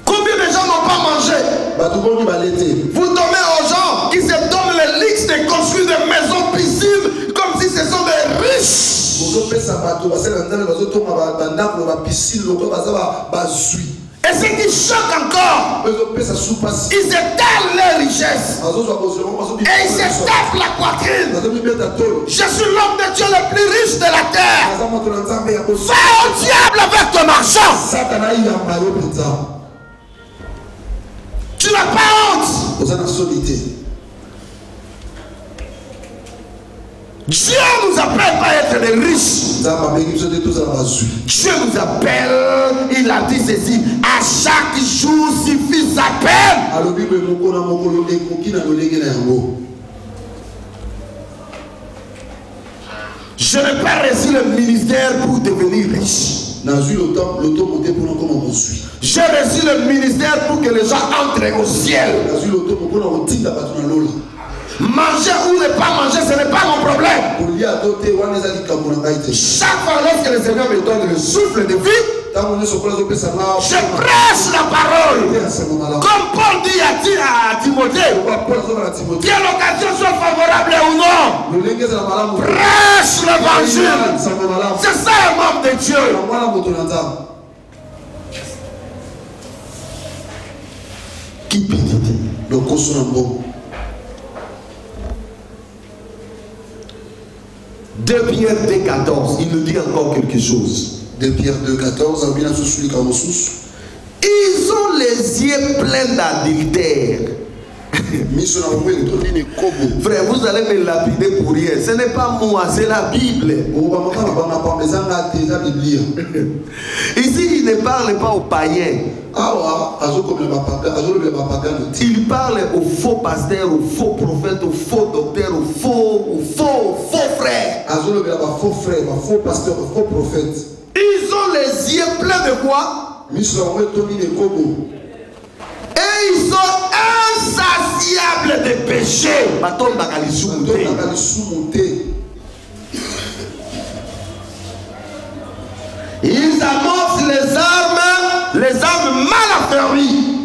Combien de gens n'ont pas mangé? Vous donnez aux gens qui se donnent les lixes de construire des maisons, piscines, comme si ce sont des riches. Et ce qui choque encore, ils étalent leurs richesses. Et ils se tapent la poitrine. Je suis l'homme de Dieu le plus riche de la terre. Va au diable avec ton argent. Tu n'as pas honte. Dieu nous appelle pas à être des riches. Dieu nous appelle, il a dit ceci, à chaque jour suffit sa peine. Je n'ai pas reçu le ministère pour devenir riche. J'ai reçu le ministère pour que les gens entrent au ciel. Manger ou ne pas manger, ce n'est pas mon problème. Chaque fois lorsque le Seigneur me donne le souffle de vie, je prêche la parole. Comme Paul dit à Timothée, que l'occasion soit favorable ou non, prêche l'évangile. C'est ça un homme de Dieu. Qui peut dire? 2 Pierre 2,14, il nous dit encore quelque chose. 2 Pierre 2,14, ils ont les yeux pleins d'adultère. Frère, vous allez me lapider pour rien. Ce n'est pas moi, c'est la Bible. Ici, il ne parle pas aux païens. Il parle aux faux pasteurs, aux faux prophètes, aux faux docteurs, aux faux frères. Ils ont les yeux pleins de quoi? Et ils sont insatiables de péché. Ils amorcent les armes mal affermies.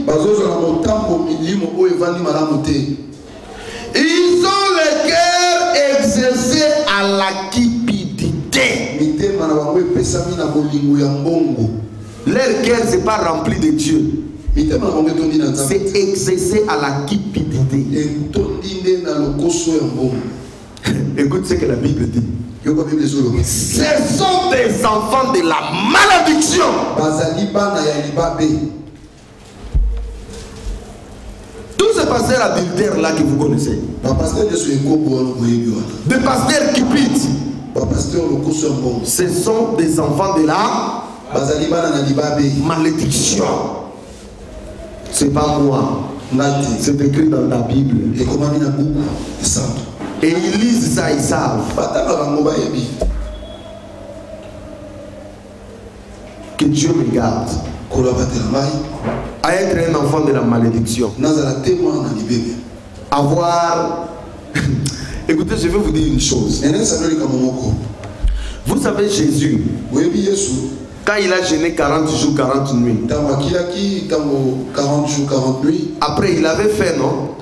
Ils ont le cœur exercé à la cupidité. Leur cœur n'est pas rempli de Dieu. C'est exercé à la cupidité. Écoute ce que la Bible dit. Ce sont des enfants de la malédiction. Tous ces pasteurs adultères là que vous connaissez, des pasteurs cupides, ce sont des enfants de la malédiction. C'est pas moi, c'est écrit dans la Bible. Et ils lisent ça, ils savent que Dieu me garde à être un enfant de la malédiction. Avoir... Écoutez, je vais vous dire une chose. Vous savez, Jésus, quand il a jeûné 40 jours, 40 nuits, après il avait fait, non?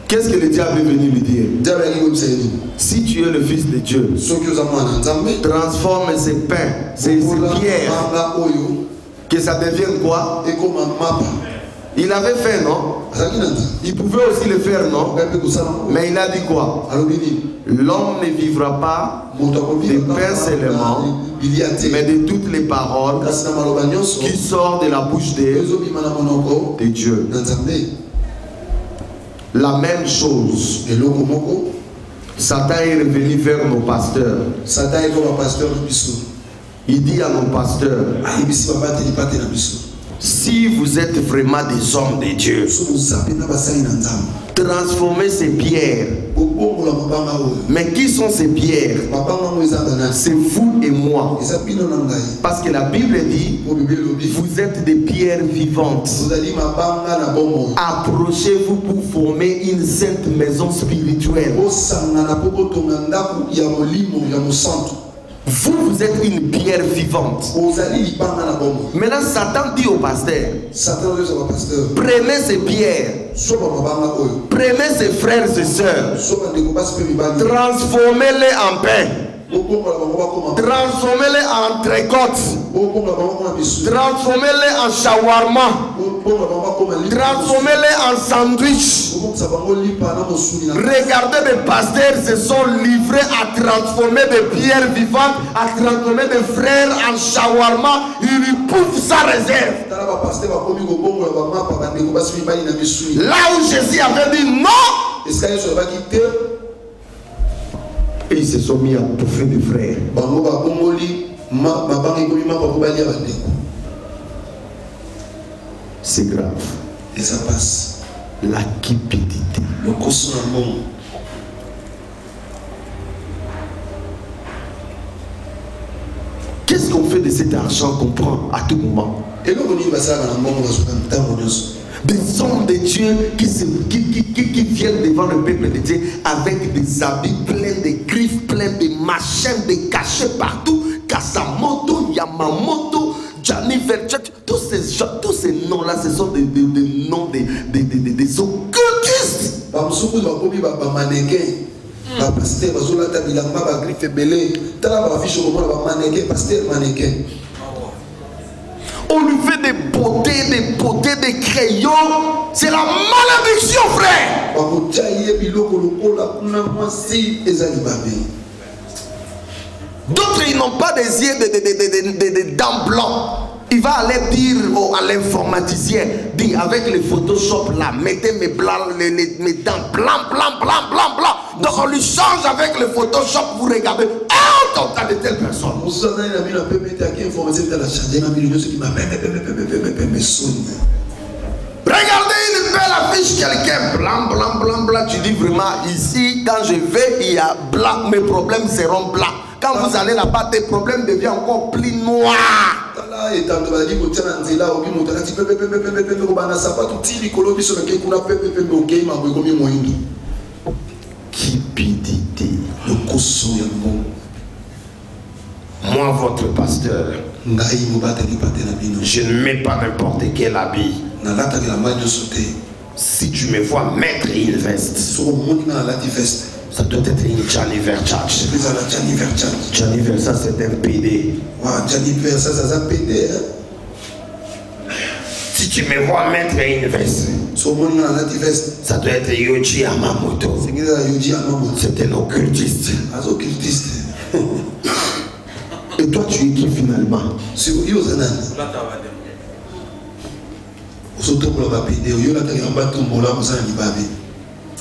Qu'est-ce que le diable est venu lui dire? Si tu es le fils de Dieu, transforme ces pains, ces pierres, que ça devienne quoi? Il avait fait, non? Il pouvait aussi le faire, non? Mais il a dit quoi? L'homme ne vivra pas de pain seulement, mais de toutes les paroles qui sortent de la bouche de Dieu. La même chose. Satan est revenu vers nos pasteurs. Il dit à nos pasteurs, si vous êtes vraiment des hommes de Dieu, transformez ces pierres. Mais qui sont ces pierres? C'est vous et moi. Parce que la Bible dit, vous êtes des pierres vivantes. Approchez-vous pour former une sainte maison spirituelle. Vous êtes une pierre vivante. Maintenant, Satan dit au pasteur, prenez ces pierres, prenez ces frères et sœurs, transformez-les en pain, transformez-les en tricote, transformez-les en shawarma, transformez-les en sandwich. Regardez, les pasteurs se sont livrés à transformer des pierres vivantes, à transformer des frères en shawarma. Ils poussent sa réserve. Là où Jésus avait dit non, et ils se sont mis à bouffer des frères. C'est grave. Et ça passe. La cupidité. Le consommation. Qu'est-ce qu'on fait de cet argent qu'on prend à tout moment? Et nous, des hommes de Dieu qui viennent devant le peuple de Dieu avec des habits pleins de griffes, pleins de machins, de cachets partout. Kasamoto, Yamamoto, Gianni Vergette, tous ces noms-là, ce sont des noms des occultistes. On lui fait des beautés, des crayons. C'est la malédiction, frère. D'autres, ils n'ont pas des yeux des dents blancs. Il va aller dire à l'informaticien, dit avec le Photoshop là, mettez mes dents blanc. Donc on lui change avec le Photoshop, vous regardez, on t'entend de telle personne. Regardez une belle affiche, quelqu'un blanc, tu dis vraiment, ici quand je vais, il y a blanc, mes problèmes seront blancs. Quand vous allez là-bas, tes problèmes deviennent encore plus noirs. Cupidité. Moi, votre pasteur, Je ne mets pas n'importe quel habit. Si tu me vois mettre une veste, ça doit être une Gianni Versace. Gianni Versace, c'est un PD. Si tu me vois mettre une veste, ça doit être Yoji Yamamoto. C'est un occultiste. Et toi, tu es qui finalement?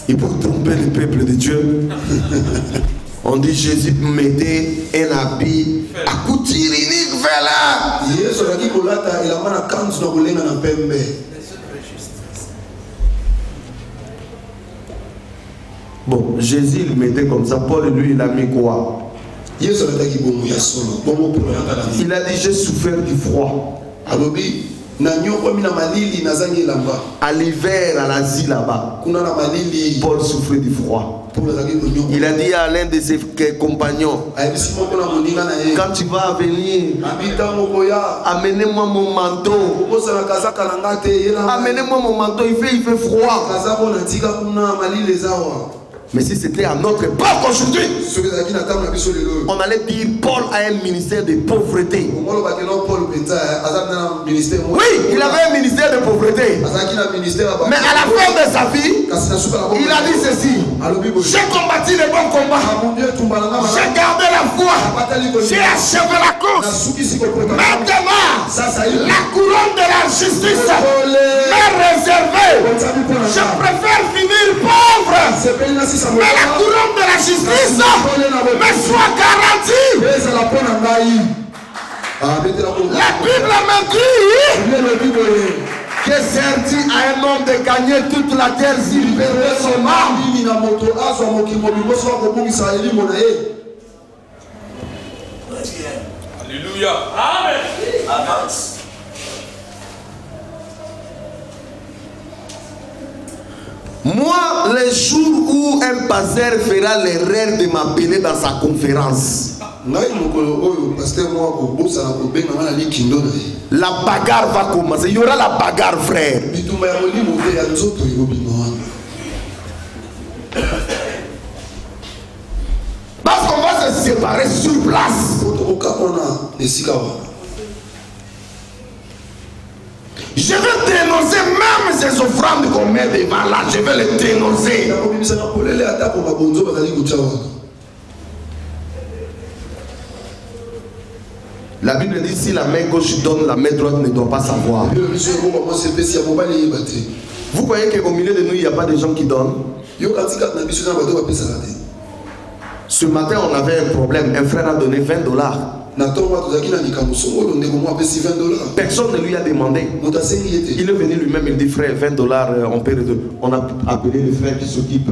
Et pour tromper le peuple de Dieu, on dit Jésus mettait un habit à couture unique vers là. Bon, Jésus il mettait comme ça. Paul lui il a mis quoi? Il a dit j'ai souffert du froid. À l'hiver, à l'Asie là-bas, Paul souffrait du froid. Il a dit à l'un de ses compagnons, quand tu vas venir, amenez-moi mon manteau. Amenez-moi mon manteau, il fait froid. Mais si c'était à notre époque aujourd'hui, on allait dire Paul a un ministère de pauvreté. Oui, il avait un ministère de pauvreté. Mais à la fin de sa vie, il a dit ceci: j'ai combattu le bon combat, j'ai gardé la foi, j'ai achevé la course. Maintenant, la couronne de la justice m'est réservée. Je préfère finir pauvre, mais la couronne de la justice me soit garantie. La Bible me dit que c'est à un homme de gagner toute la terre s'il perdait son âme. Alléluia. Amen. Moi, le jour où un pasteur fera l'erreur de m'appeler dans sa conférence, la bagarre va commencer. Il y aura la bagarre, frère. Parce qu'on va se séparer sur place. Je vais dénoncer même ces offrandes qu'on met devant là. Je vais les dénoncer. La Bible dit si la main gauche donne, la main droite ne doit pas savoir. Vous croyez qu'au milieu de nous, il n'y a pas de gens qui donnent? Ce matin, on avait un problème. Un frère a donné $20. Personne ne lui a demandé. Il est venu lui-même, il dit frère, $20, on a appelé le frère qui s'occupe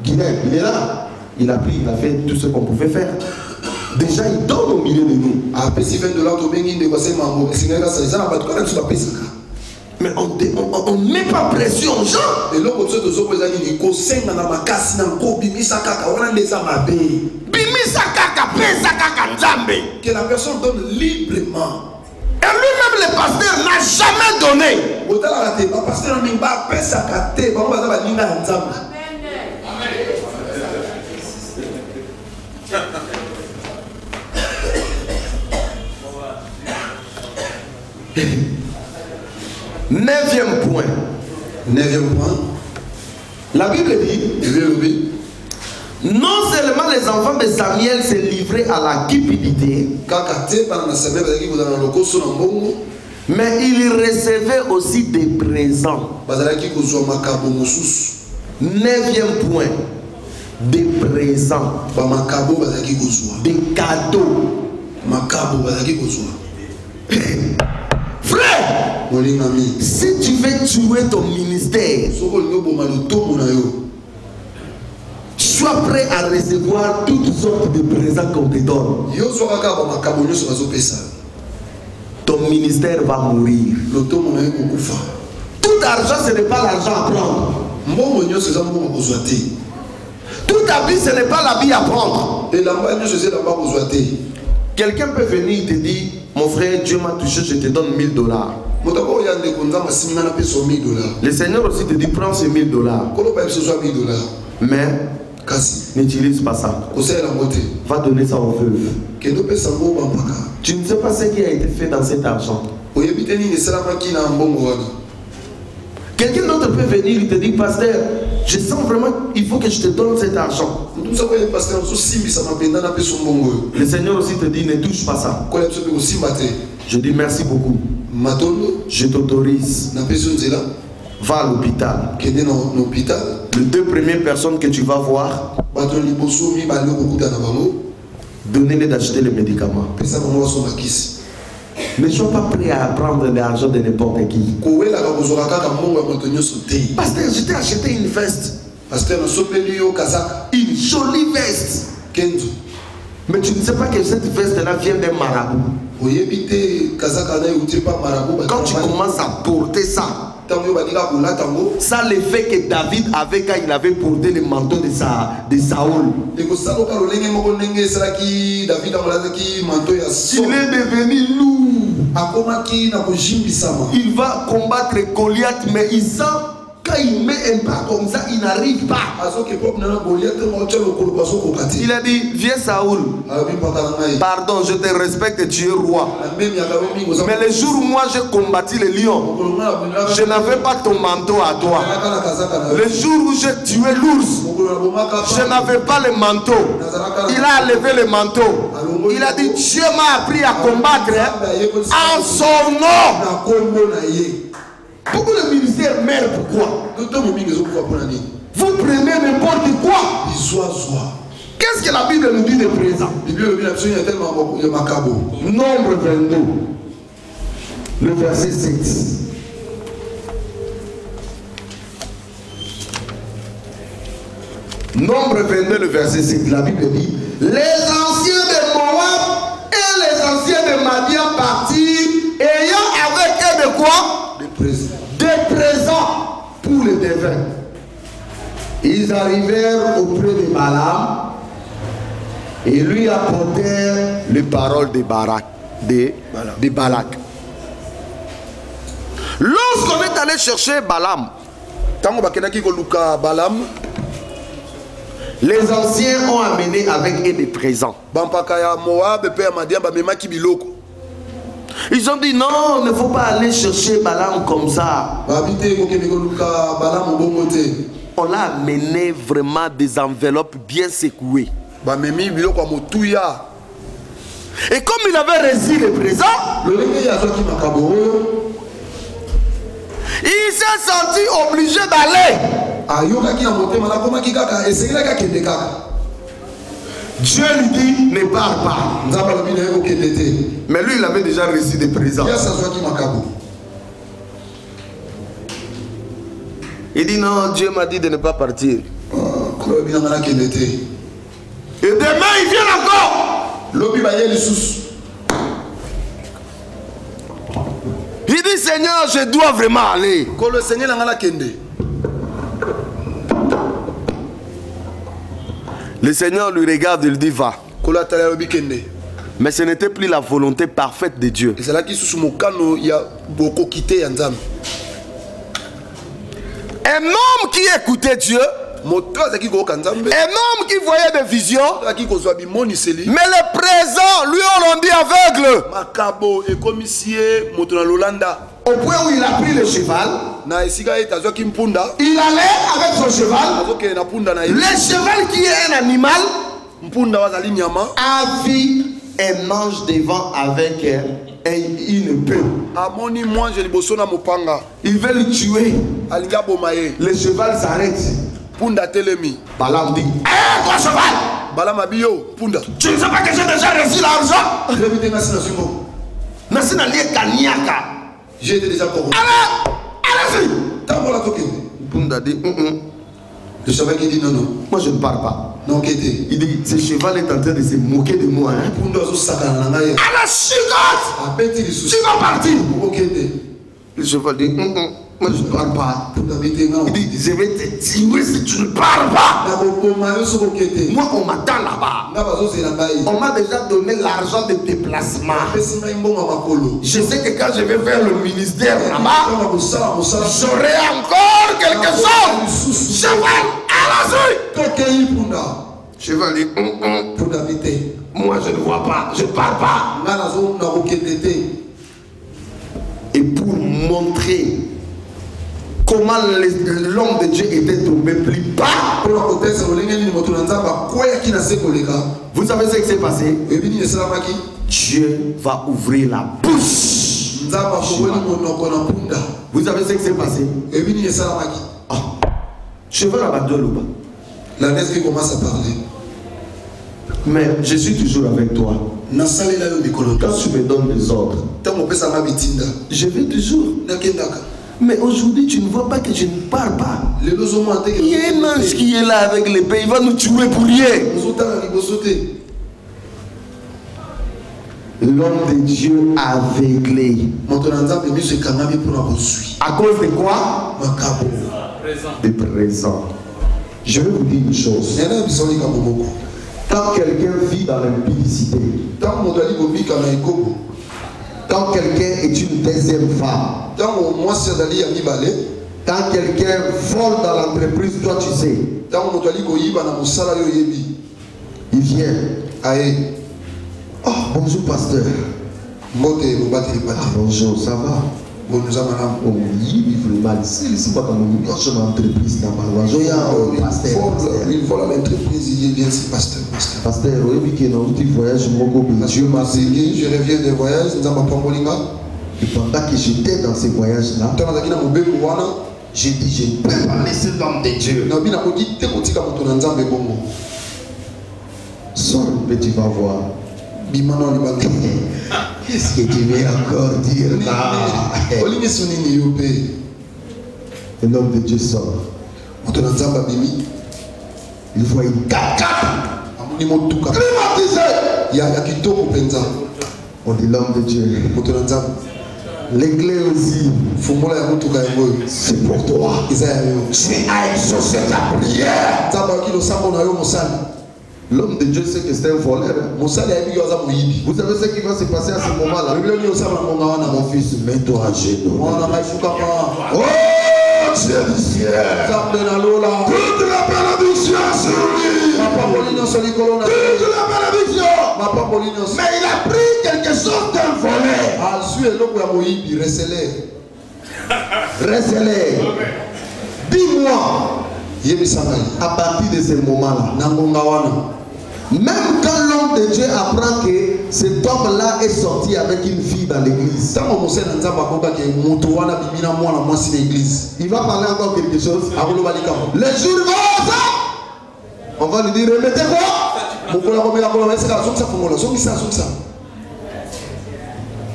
guinéen. Il est là. Il a pris, il a fait tout ce qu'on pouvait faire. Déjà, il donne au milieu de nous. Mais on ne met pas pression aux gens. Que la personne donne librement. Et lui-même, le pasteur, n'a jamais donné. Neuvième point. La Bible dit, non seulement les enfants de Samuel se livraient à la cupidité, mais ils recevaient aussi des présents. Neuvième point. Des présents. Des cadeaux. Frère, si tu veux tuer ton ministère, sois prêt à recevoir toutes sortes de présents qu'on te donne. Ton ministère va mourir. Tout argent, ce n'est pas l'argent à prendre. Tout habit, ce n'est pas l'habit à prendre. Quelqu'un peut venir et te dire, mon frère, Dieu m'a touché, je te donne $1000. Le Seigneur aussi te dit, prends ces $1000. Mais n'utilise pas ça. Va donner ça aux veuves. Tu ne sais pas ce qui a été fait dans cet argent. Quelqu'un d'autre peut venir, il te dit, pasteur, je sens vraiment, il faut que je te donne cet argent. Le Seigneur aussi te dit, ne touche pas ça. Je dis merci beaucoup. Je t'autorise. Va à l'hôpital. Les 2 premières personnes que tu vas voir, donnez-les d'acheter les médicaments. Ne sois pas prêt à prendre l'argent de n'importe qui. Pasteur, je t'ai acheté une veste. Une jolie veste. Mais tu ne sais pas que cette veste-là vient d'un marabout. Quand tu commences à porter ça, ça le fait que David avait quand il avait porté le manteau de Saoul. Il est devenu lourd. Il va combattre Goliath, mais il sent quand il met un pas comme ça, il n'arrive pas. Il a dit, viens Saoul. Pardon, je te respecte, tu es roi. Mais le jour où moi j'ai combattu les lions, je n'avais pas ton manteau à toi. Le jour où j'ai tué l'ours, je n'avais pas le manteau. Il a levé le manteau. Il a dit, Dieu m'a appris à combattre en son nom. Pourquoi le ministère meurt? Pourquoi? Vous prenez n'importe quoi. Qu'est-ce que la Bible nous dit de présent? Nombre 22, le verset 7. Nombre 22, le verset 7. La Bible dit, les anciens de Moab et les anciens de Madian partirent, ayant avec eux de quoi? Des présents pour les devins. Ils arrivèrent auprès de Balaam et lui apportèrent les paroles de Balak. Lorsqu'on est allé chercher Balaam, les anciens ont amené avec eux des présents. Ils ont dit non, il ne faut pas aller chercher Balaam comme ça. On l'a amené vraiment des enveloppes bien secouées. Et comme il avait reçu les présents, il s'est senti obligé d'aller. Dieu lui dit, ne pars pas. Mais lui, il avait déjà reçu des présents. Il dit non, Dieu m'a dit de ne pas partir. Et demain, il vient encore. Il dit, Seigneur, je dois vraiment aller. Le Seigneur lui regarde, il dit, va. Mais ce n'était plus la volonté parfaite de Dieu. Un homme qui écoutait Dieu, un homme qui voyait des visions, mais les présents lui ont rendu aveugle. Au point où il a pris le cheval, il allait avec son cheval. Le cheval qui est un animal a vu un ange devant avec une épée. Il veut le tuer. Le cheval s'arrête. Balaam dit, hé toi cheval, tu ne sais pas que j'ai déjà reçu l'argent? J'ai été déjà corrompu. Allez-y. Punda dit, le cheval qui dit non, non. Moi je ne pars pas. Non, il dit, ce cheval est en train de se moquer de moi. Hein? Allez, chicote, tu vas partir. Le cheval dit, Moi je ne parle pas. Pour t'habiter, non. Il dit, je vais te tuer si tu ne parles pas. Moi on m'attend là-bas. On m'a déjà donné l'argent de déplacement. Je sais que quand je vais faire le ministère là-bas, j'aurai encore quelque chose. Je vais à la suite. Je vais aller pour t'habiter. Moi je ne vois pas, je ne parle pas. Et pour montrer comment l'homme de Dieu était tombé plus bas. Vous savez ce qui s'est passé? Dieu va ouvrir la bouche. Vous savez ce qui s'est passé? Je veux l'abandonner ou pas? La neige qui commence à parler. Mais je suis toujours avec toi. Quand tu me donnes des ordres, je vais toujours. Mais aujourd'hui, tu ne vois pas que je ne parle pas. Il y a un ange qui est là avec l'épée, il va nous tuer pour rien. L'homme de Dieu aveuglé. À cause de quoi? De présent. Je vais vous dire une chose. Quand quelqu'un vit dans l'impudicité, quand quelqu'un est une deuxième femme, quand quelqu'un vole dans l'entreprise, toi tu sais, il vient. Oh, bonjour pasteur. Bonjour, ça va? Oui, vraiment, c'est pas comme une entreprise. Il vole à l'entreprise, il vient ici, pasteur. Pasteur, Dieu m'a dit, je reviens des voyages, et pendant que j'étais dans ces voyages-là, j'ai dit, je ne peux pas laisser l'homme de Dieu. Sors un peu, tu vas voir. Qu'est-ce que tu veux encore dire là? Et l'homme de Dieu sort. Il voit une 4x4 climatisé. On dit l'homme de Dieu. Les clés aussi. C'est pour toi. Tu as exaucé ta prière. L'homme de Dieu sait que c'est un voleur. Vous savez ce qui va se passer à ce moment-là? Mon fils, mets-toi à genoux. Oh, Dieu du ciel. Toute la bénédiction sur lui. Toute la bénédiction. Mais il a pris quelque chose d'un voleur. Restez-les. Dis-moi, à partir de ce moment-là, même quand l'homme de Dieu apprend que cet homme-là est sorti avec une fille dans l'église, il va parler encore quelque chose. Les jours vont, on va lui dire, remettez-vous.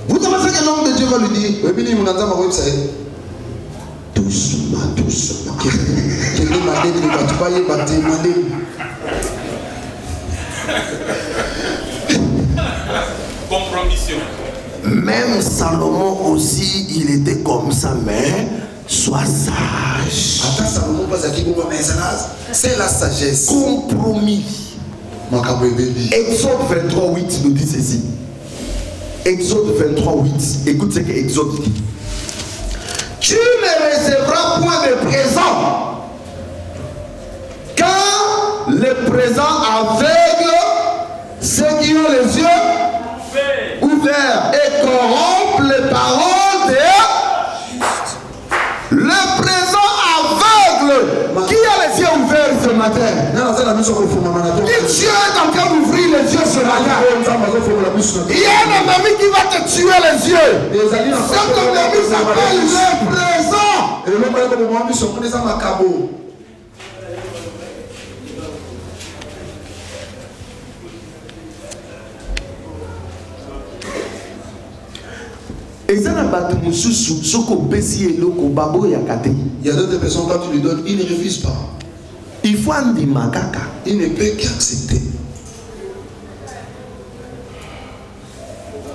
Vous savez ce que l'homme de Dieu va lui dire? Doucement, doucement. Compromission. Même Salomon aussi, il était comme ça, mais sois sage. C'est la sagesse. Compromis. Exode 23:8 nous dit ceci. Exode 23:8. Écoute ce que Exode dit. Tu ne recevras point de présent quand le présent aveugle ceux qui ont les yeux ouverts et corrompent les paroles de le présent aveugle. Qui a les yeux ouverts ce matin? Qui Dieu est en train d'ouvrir les yeux ce matin? Il y a un ennemi qui va te tuer les yeux. Cet ennemi s'appelle le présent. Il y a d'autres personnes, quand tu lui donnes, il ne refuse pas. Il faut un dimakaka. Il ne peut qu'accepter.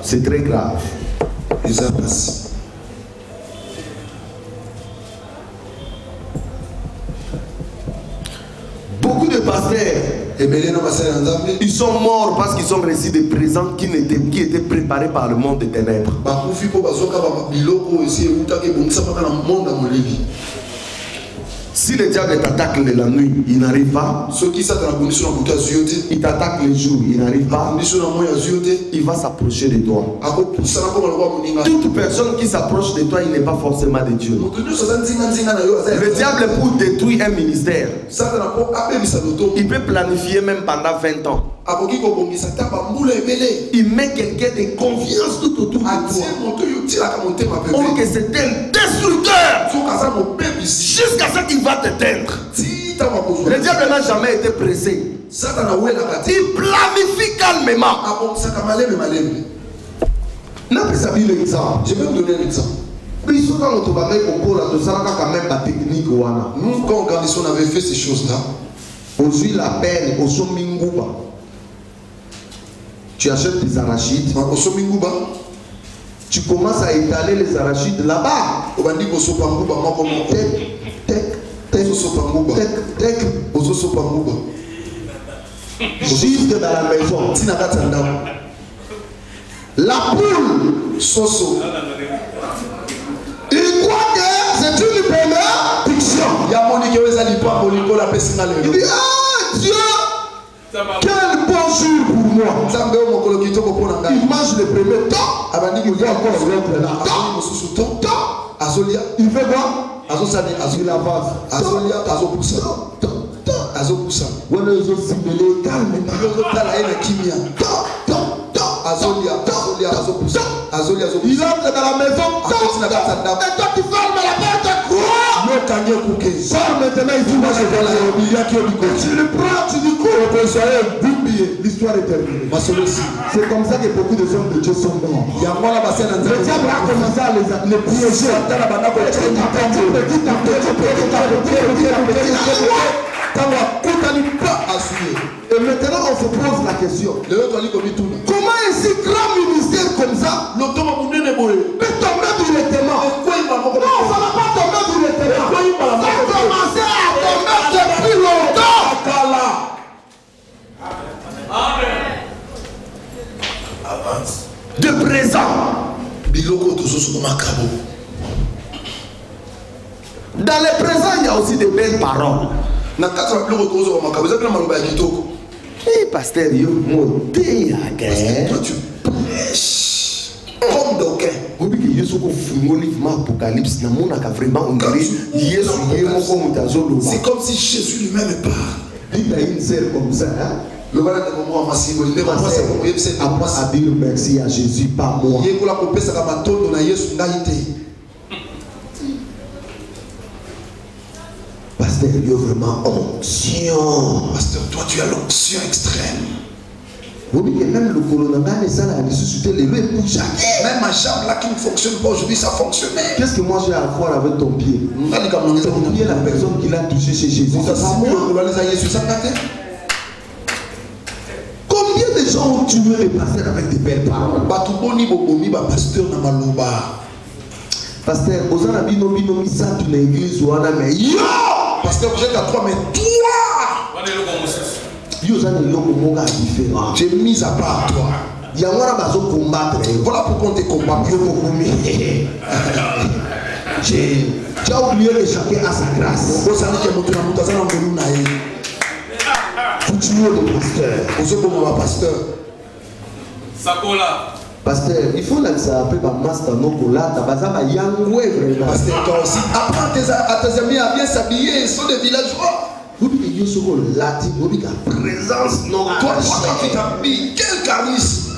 C'est très grave. Et ça passe. pasteurs, ils sont morts parce qu'ils ont reçu des présents qui étaient préparés par le monde des ténèbres. Si le diable t'attaque la nuit, il n'arrive pas. Il t'attaque le jour, il n'arrive pas. Il va s'approcher de toi. Toute personne qui s'approche de toi, il n'est pas forcément de Dieu. Le diable, pour détruire un ministère, il peut planifier même pendant 20 ans. Il met quelqu'un de confiance tout autour de toi. Or que c'est un destructeur. Jusqu'à ce qu'il va t'éteindre. Le diable n'a jamais été pressé. Il planifie calmement. Je vais vous donner un exemple. Nous, quand on grandissait, on avait fait ces choses-là. Aujourd'hui, la peine, au Somingouba. Tu achètes des arachides. Au Somingouba. Tu commences à étaler les arachides là-bas. Jusque dans la maison. La poule. Soso. Il croit que c'est une première fiction. Il dit, ah Dieu, quel bon jour pour moi. Il mange le premier temps. Il va encore l'autre là. Il fait quoi? Il avance. Il entre dans la maison. Et toi tu fermes la porte. Sors maintenant ici. Tu le prends, tu dis quoi? L'histoire est terminée. C'est comme ça que beaucoup de hommes de Dieu sont morts. Le diable a commencé à les piéger. Et maintenant on se pose la question. Comment un si grand ministère comme ça peut tomber directement? Non, ça ne va pas tomber directement. Ça a commencé à tomber depuis longtemps. Avance. De présent. Dans le présent, il y a aussi de belles paroles. Et pasteur, toi tu prêches comme d'aucuns. C'est comme si Jésus lui-même parle. Il a une sœur comme ça. Apprends à dire merci à Jésus, pas moi. Pasteur, il y a vraiment onction. Pasteur, toi tu as l'onction extrême. Même le colonel, ça a ressuscité les loups pour jamais. Même ma jambe là qui ne fonctionne pas aujourd'hui, ça fonctionnait. Qu'est-ce que moi j'ai à voir avec ton pied? Ton pied, la personne qui l'a touché chez Jésus. Combien de gens ont tué les pasteurs avec des belles paroles? Pasteur, vous avez dit non, ça, tu l'église ou mais yo! Pasteur, vous êtes à toi, mais toi! Tu es mis à part toi. Voilà pourquoi on te combat. Tu as oublié que chacun a sa grâce. Continuez le pasteur. Pasteur, il faut que ça appelle ma master no colata, bazaba yangwe vraiment. Pasteur, toi aussi, apprends à tes amis à bien s'habiller, ils sont des villageois. Vous dites que Dieu la présence non. Toi, quand tu t'habilles, quel charisme.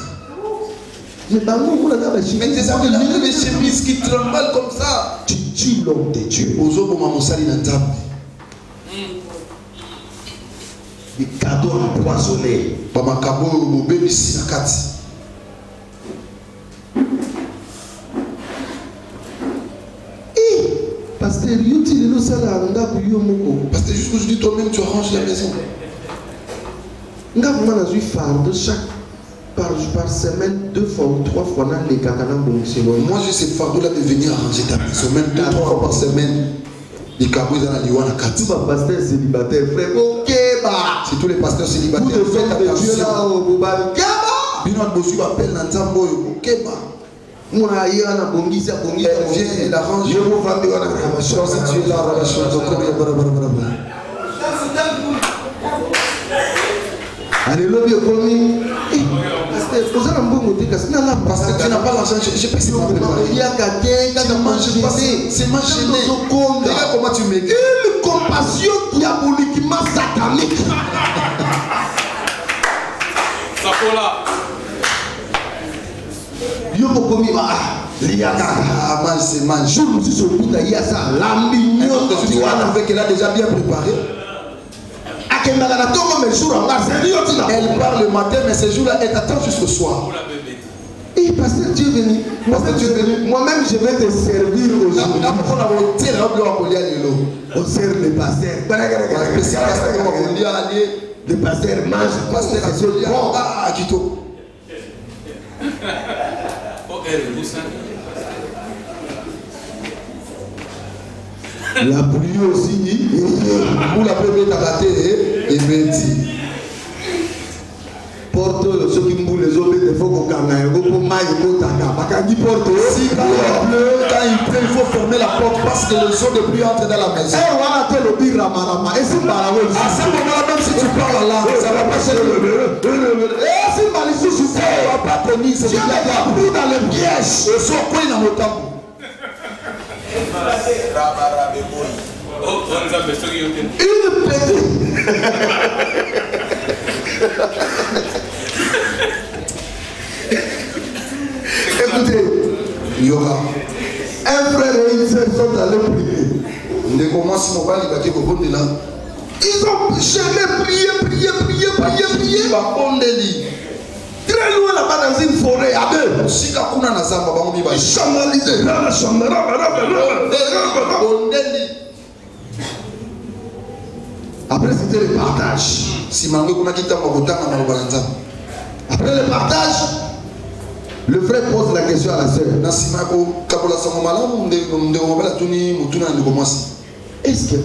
Mais tes amis là, des chemises qui tremblent comme ça. Tu tues l'homme de Dieu. Des cadeaux empoisonnés. Pasteur, juste aujourd'hui, toi-même, tu arranges la maison. Par semaine, 2 fois ou 3 fois dans les cacanas. Moi, j'ai ces fardeaux-là de venir arranger ta maison. Même 2-3 fois par semaine. Les cabouilles dans la liouana. Tout ma pasteur célibataire, frère. Ok, Si tous les pasteurs célibataires faites attention. Elle vient et la range. Constituer la relation. Alléluia. Parce que tu n'as pas l'argent, je peux essayer de c'est ma gêné. Regarde comment tu m'écris. Une compassion diaboliquement satanique. Yo kokomi ba liaka c'est mange. Jour nous sur le bout d'ailleurs ça l'ambignon tu vois avec elle a déjà bien préparé. Elle part le matin, mais ce jour-là, elle attend jusqu'au soir. Et pasteur, Dieu est venu. Moi-même, je vais te servir aujourd'hui. On sert les pasteurs. Les pasteurs mangent. Ah, Kito. La pluie aussi, vous la première tabaté et bêtis. Porte ceux qui me les autres, il faut qu'on gagne. Pour moi, il faut que porte. Si quand il pleut, il faut fermer la porte parce que le son de pluie entre dans la maison. Et voilà, tu le dis Ramarama. Et si Barao, à ce moment-là, même si tu parles là, ça va pas se lever. Et si Malissi, je sais, on va pas tenir. C'est tu n'as pris dans le piège. Le son, quoi, il a mon temps. Une petite. Écoutez, Yoga. Un frère et une sœur sont allés prier. Ils ont jamais prié. Très loin là-bas dans une forêt à deux. Après c'était le partage. Après le partage, le frère pose la question à la sœur. Est-ce que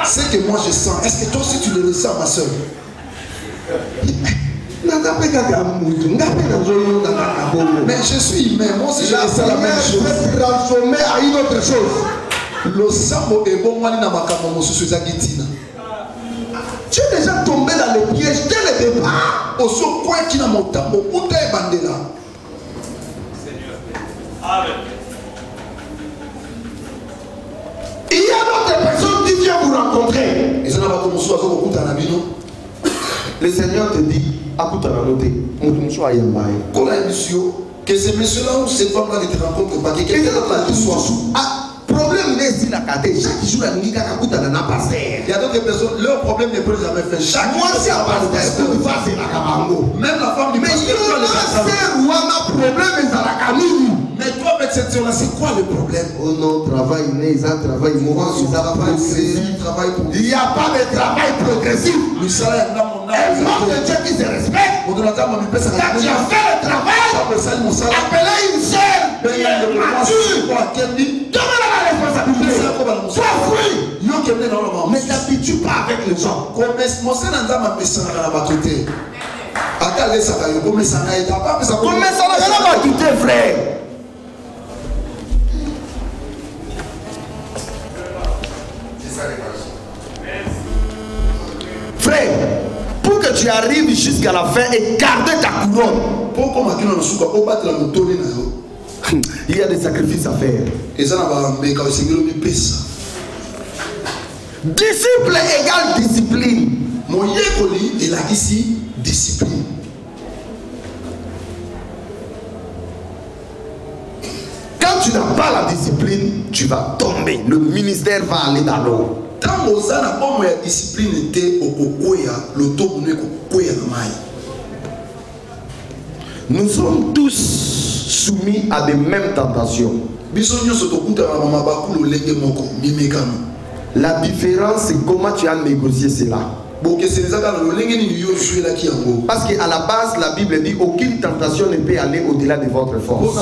c'est que moi je sens, est-ce que toi aussi tu le ressens, ma soeur? Mais je suis humain, moi aussi je ressens la même chose. Transformé à une autre chose. Le sambo est bon, tu es déjà tombé dans le piège dès le départ. Au seul point qui n'a mon tambo, où t'es bandé là? Amen. Il y a d'autres personnes qui viennent vous rencontrer. Le Seigneur te dit, que ces messieurs-là ou ces femmes-là ne te rencontrent pas, que quelqu'un d'autre qui soit. Problème n'est ici la carte. Chaque jour, la nuit, il y a d'autres personnes, leur problème n'est plus jamais fait. Chaque moi, c'est à part de même la femme du pasteur. Mais toi, avec cette soeur-là, c'est quoi le problème? Oh non, travail, il n'y a pas de travail progressif. Le salaire, un homme de Dieu qui se respecte. Quand tu as fait le travail, appelez une sœur donne-la la responsabilité. Sois fruit. Ne t'habitue pas avec les gens. Frère. Frère, pour que tu arrives jusqu'à la fin et garder ta couronne, il y a des sacrifices à faire. Disciple égale discipline. Il a ici discipline. Quand tu n'as pas la discipline, tu vas tomber. Le ministère va aller dans l'eau. Nous sommes tous soumis à des mêmes tentations. La différence, c'est comment tu as négocié cela. Parce qu'à la base, la Bible dit aucune tentation ne peut aller au-delà de votre force.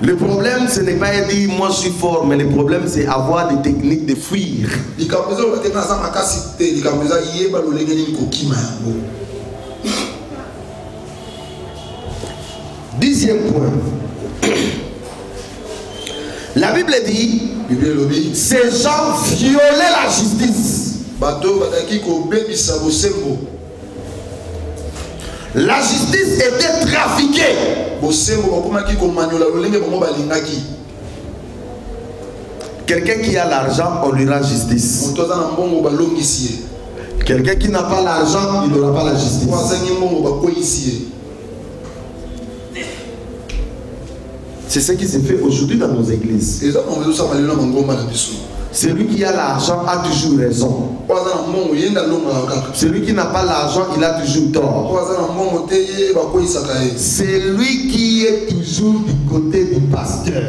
Le problème, ce n'est pas dire moi je suis fort, mais le problème, c'est avoir des techniques de fuir. Dixième point. La Bible dit, ces gens violaient la justice. La justice était trafiquée. Quelqu'un qui a l'argent, on lui rend justice. Quelqu'un qui n'a pas l'argent, il n'aura pas la justice. C'est ce qui se fait aujourd'hui dans nos églises. Celui qui a l'argent a toujours raison. Celui qui n'a pas l'argent, il a toujours tort. Celui qui est toujours du côté du pasteur,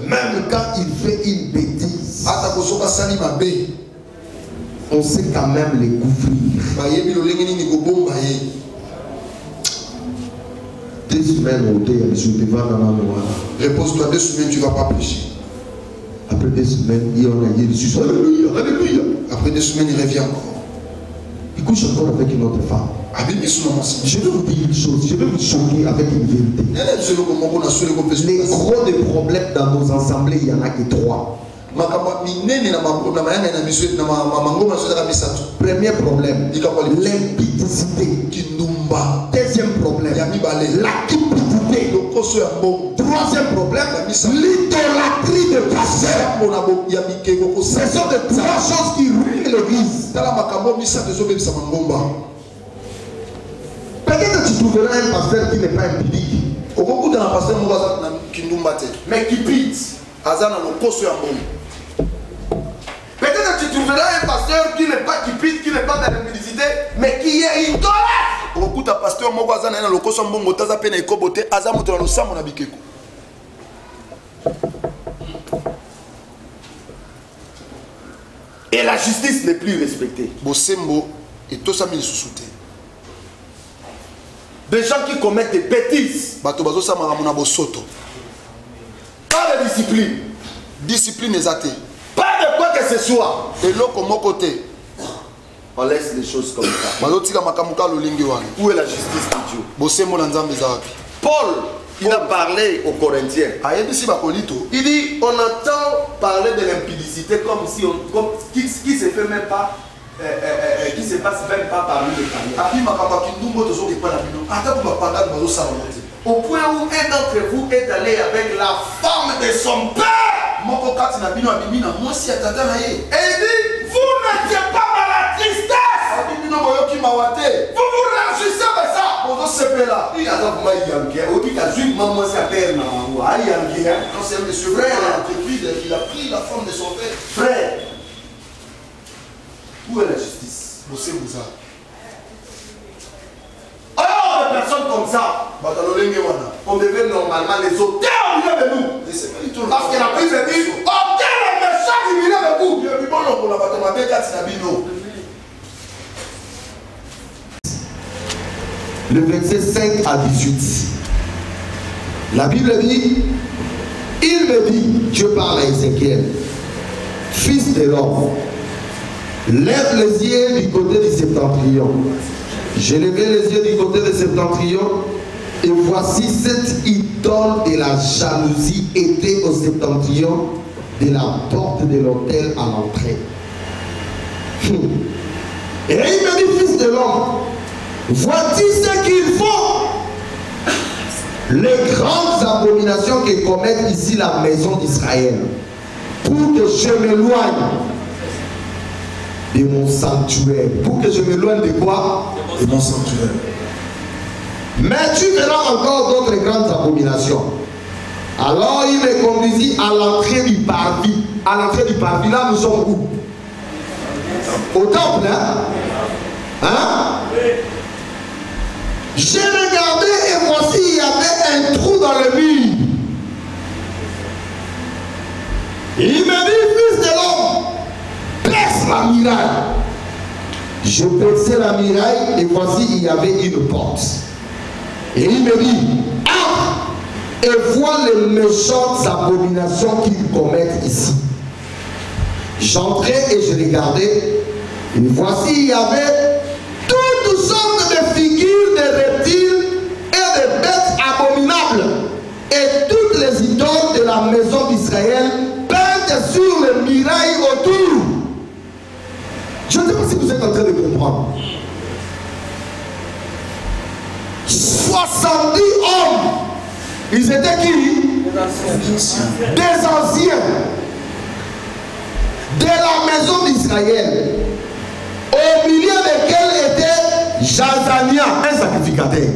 même quand il fait une bêtise, on sait quand même les couvrir. 2 semaines, repose-toi 2 semaines, tu ne vas pas prêcher. Après 2 semaines, il y en a Jésus. Alléluia, alléluia. Après 2 semaines, il revient encore. Il couche encore avec une autre femme. Je vais vous dire une chose, je vais vous choquer avec une vérité. Les gros des problèmes dans nos assemblées, il n'y en a que 3. Premier problème, l'impudicité. Deuxième problème, la cupidité. Troisième problème, l'idolâtrie de pasteur. Ce sont des 3 choses qui ruinent l'église. Peut-être que tu trouveras un pasteur qui n'est pas impudique, mais qui pite. Peut-être que tu trouveras un pasteur qui n'est pas cupide, qui n'est pas dans l'impudicité, mais qui est idolâtre. Et la justice n'est plus respectée. Des gens qui commettent des bêtises. Pas de discipline. Discipline exatée. Pas de quoi que ce soit. Et l'autre comme côté. On laisse les choses comme ça. Où est la justice de Dieu? Paul, il a parlé aux Corinthiens. Il dit, on entend parler de l'impudicité comme si qui se fait même pas, qui se passe même pas parmi les païens. Au point où un d'entre vous est allé avec la femme de son père. Et il dit, vous n'étiez pas dans la tristesse. Vous vous réjouissez de ça. Il y a donc il a pris la femme de son père. Frère, où est la justice? Alors, des personnes comme ça, on devait normalement les ôter au milieu de nous. Parce que la Bible dit, ôtez les méchants du milieu de vous. Le verset 5 à 18. La Bible dit, il me dit, Dieu parle à Ézéchiel, fils de l'homme, lève les yeux du côté du septentrion. J'ai levé les yeux du côté du septentrion, et voici cette idole de la jalousie était au septentrion de la porte de l'autel à l'entrée. Et il me dit, fils de l'homme, voici ce qu'il faut. Les grandes abominations que commettent ici la maison d'Israël, pour que je m'éloigne de mon sanctuaire. Pour que je m'éloigne de quoi? De mon sanctuaire. Mais tu verras encore d'autres grandes abominations. Alors il me conduisit à l'entrée du parvis. À l'entrée du parvis, là nous sommes où? Au temple, hein? J'ai regardé et voici il y avait un trou dans le mur. Il me dit, fils de l'homme, perce la muraille. Je perçais la muraille et voici il y avait une porte. Et il me dit, entre et vois les méchantes abominations qu'ils commettent ici. J'entrais et je regardais, et voici il y avait toutes sortes de figures de reptiles et de bêtes abominables, et toutes les idoles de la maison d'Israël peintes sur les murailles autour. Je ne sais pas si vous êtes en train de comprendre. 70 hommes. Ils étaient qui? Des anciens de la maison d'Israël, au milieu desquels était Jazania, un sacrificateur,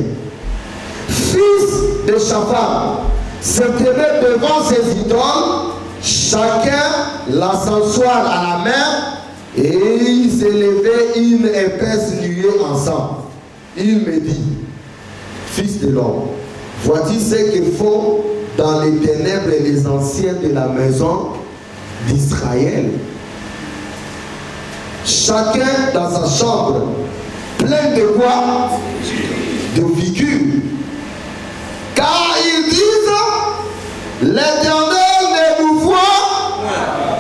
fils de Shaphan, se tenait devant ses idoles, chacun l'ascensoir à la main, et il s'élevait une épaisse nuée ensemble. Il me dit, fils de l'homme, voici ce que font dans les ténèbres les anciens de la maison d'Israël. Chacun dans sa chambre, plein de quoi? De figures. Car ils disent, l'Éternel ne nous voit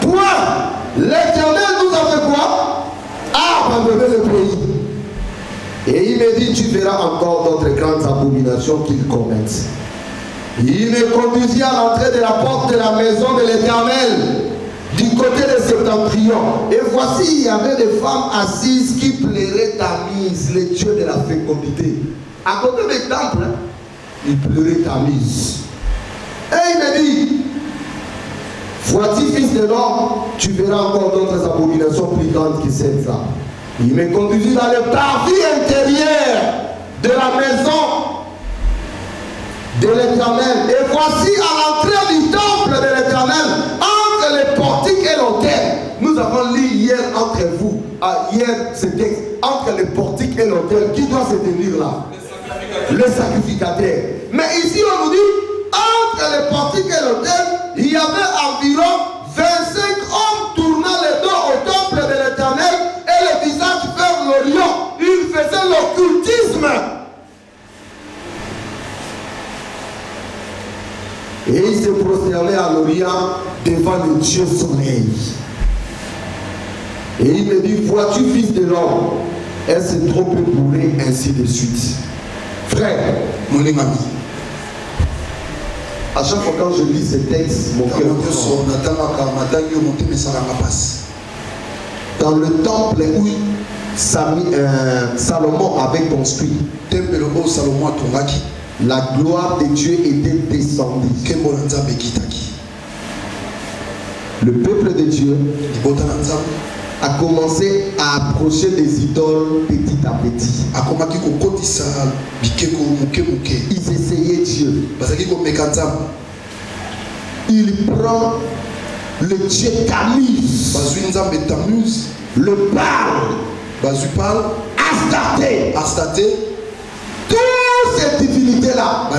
point. L'Éternel nous a fait quoi? Abandonner le pays. Et il me dit, tu verras encore d'autres grandes abominations qu'ils commettent. Il me conduisit à l'entrée de la porte de la maison de l'Éternel, du côté de Septentrion. Et voici, il y avait des femmes assises qui pleuraient Tammuz, le dieu de la fécondité. À côté des temples, il pleurait Tammuz. Et il me dit, voici, fils de l'homme, tu verras encore d'autres abominations plus grandes que celles-là. Il me conduisit dans le parvis intérieur de la maison de l'Éternel. Et voici à l'entrée du temple de l'Éternel, entre le portique et l'autel. Nous avons lu hier entre vous, hier ce texte, entre le portique et l'autel. Qui doit se tenir là? Le sacrificateur. Mais ici on nous dit, entre le portique et l'autel, il y avait environ 25 hommes tournant le dos au temple de l'Éternel et le visage vers l'Orient. Ils faisaient l'occultisme. Et il se prosternait à l'Orient devant le Dieu soleil. Et il me dit, vois-tu, fils de l'homme, est-ce trop peu bourré, ainsi de suite. Frère, mon ami, à chaque fois quand je lis ces textes, mon cœur dans le temple où Salomon avait construit, la gloire de Dieu était descendue. Le peuple de Dieu a commencé à approcher les idoles petit à petit. Ils essayaient Dieu. Il prend le Dieu Tammuz, le Baal, Astarté, toutes ces divinités-là,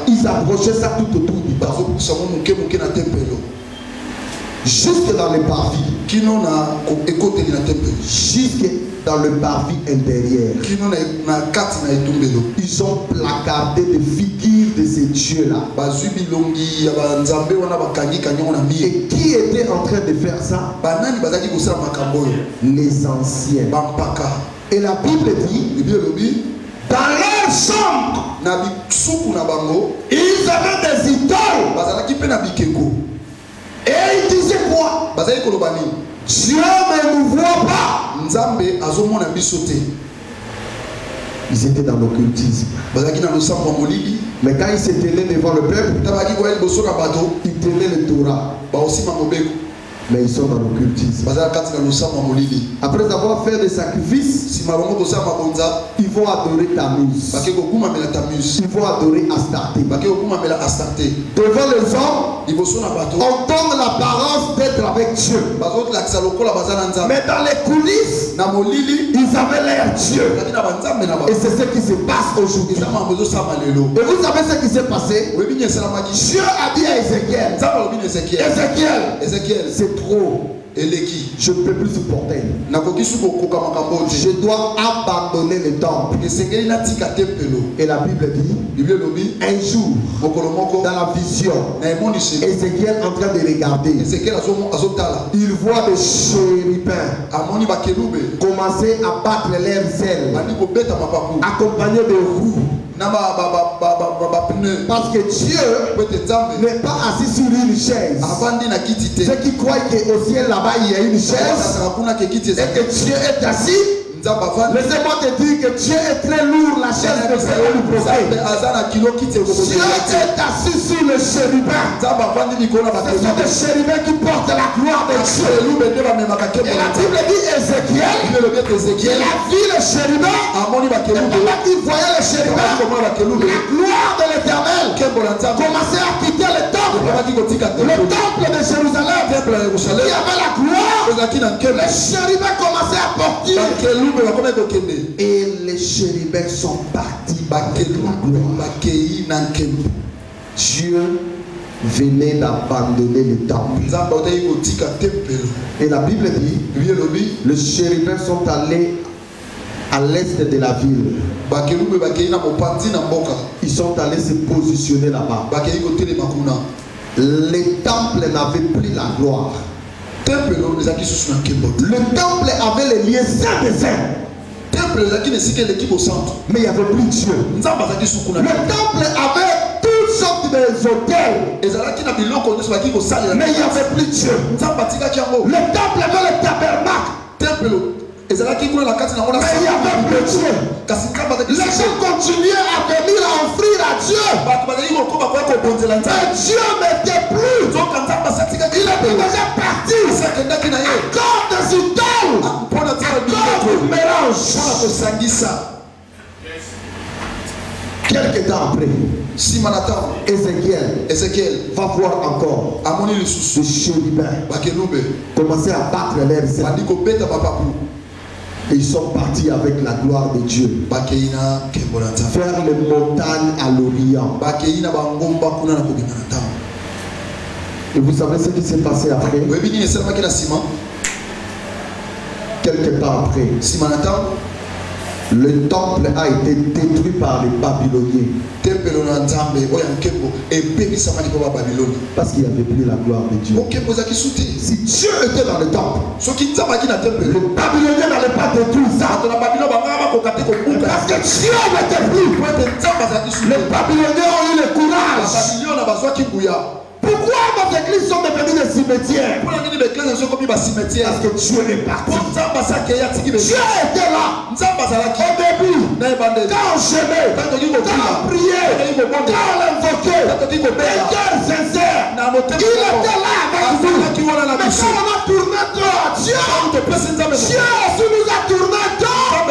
ils approchaient ça tout autour du temple. Jusque dans le parvis. Jusque dans le parvis intérieur. Ils ont placardé des figures de ces dieux-là. Et qui était en train de faire ça? Les anciens. Et la Bible dit, dans leur chambre, ils avaient des idoles. Et il disait quoi? Dieu ne nous voit pas. Ils étaient dans l'occultisme. Mais quand ils se tenaient devant le peuple, ils tenaient le Torah. Mais ils sont dans l'occultisme. Après avoir fait des sacrifices, ils vont adorer Tammuz. Ils vont adorer Astarté. Devant les hommes, on donne l'apparence d'être avec Dieu. Mais dans les coulisses, ils avaient l'air Dieu. Et c'est ce qui se passe aujourd'hui. Et vous savez ce qui s'est passé? Dieu a dit à Ézéchiel, c'est trop. je ne peux plus supporter. Je dois abandonner le temple. Et la Bible dit, un jour, dans la vision, Ézéchiel est en train de regarder. Il voit des chérubins commencer à battre leurs ailes, accompagnés de roues. Parce que Dieu n'est pas assis sur une chaise. Ceux qui croient qu'au ciel là-bas il y a une chaise et que Dieu est assis, laissez-moi te dire que Dieu est très lourd, la chaise de Dieu lui poser. Dieu est assis sur le chérubin. Ce sont des chérubins qui portent la gloire de Dieu. Et la Bible dit Ézéchiel, il a vu le chérubin. Et pendant qu'il voyait le chérubin, la gloire de l'Éternel commençait à quitter le temple. Le temple de Jérusalem, il y avait la gloire. Les chérubins commençaient à porter. Et les chérubins sont partis. Dieu venait d'abandonner le temple. Et la Bible dit, les chérubins sont allés à l'est de la ville. Ils sont allés se positionner là-bas. Le temple n'avait plus la gloire. Le temple avait les liens saints des saints. Mais il n'y avait plus Dieu. Le temple avait toutes sortes d'hôtels. Mais il n'y avait plus Dieu. Le temple avait le tabernacle. Mais il n'y avait plus Dieu. Les gens continuaient à venir à offrir à Dieu. Mais Dieu n'était plus. Il était déjà parti. Encore des idoles. Encore du mélange. Quelque temps après, Ézéchiel va voir encore les chérubins commencer à battre leurs ailes. Et ils sont partis avec la gloire de Dieu faire les montagnes à l'Orient. Et vous savez ce qui s'est passé après? Quelque temps après, le temple a été détruit par les Babyloniens. Parce qu'il n'y avait plus la gloire de Dieu. Si Dieu était dans le temple, les Babyloniens n'allaient pas détruire ça. Parce que Dieu n'était plus. Les Babyloniens ont eu le courage. Pourquoi nos églises sont devenues des cimetières? Parce que Dieu est parti. Dieu était là. Au début, quand on gemait, quand on priait, quand on l'invoquait, un cœur sincère, il était là avec nous. Mais quand on a tourné trop à Dieu, Dieu aussi nous a tourné trop.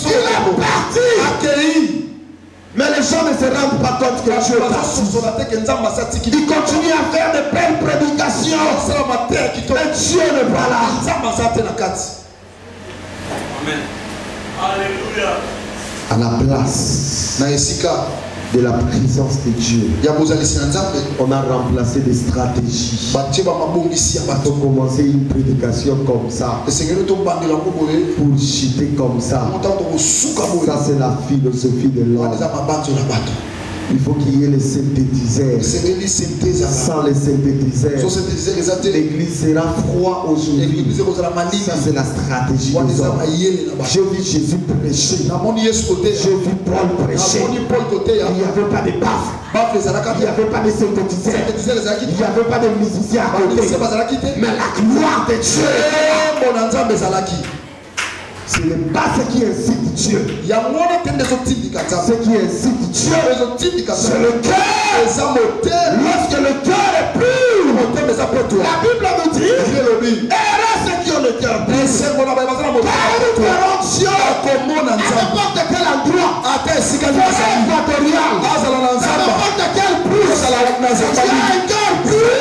Il est parti. Mais les gens ne se rendent pas compte que Dieu est parti. Ils continuent à faire de belles prédications. Mais Dieu n'est pas là. Amen. Alléluia. À la place de la présence de Dieu, on a remplacé des stratégies. On a commencé une prédication comme ça, pour chuter comme ça. Ça c'est la philosophie de l'homme. Il faut qu'il y ait les synthétiseurs. Sans les synthétiseurs, l'église sera froide aujourd'hui. Ça c'est la stratégie des hommes. J'ai vu Jésus prêcher. J'ai vu Paul prêcher. Il n'y avait pas de baffes. Il n'y avait pas de synthétiseurs. Il n'y avait pas de musiciens à côté. Mais la gloire de Dieu. Ce n'est pas ce qui incite Dieu. Ce qui incite Dieu, c'est le cœur. Lorsque le cœur est pur, la Bible nous dit, heureux ceux qui ont le cœur pur. Car nous verrons Dieu à n'importe quel endroit. Forêt équatoriale, à n'importe quel pouce. Tu as un cœur pur,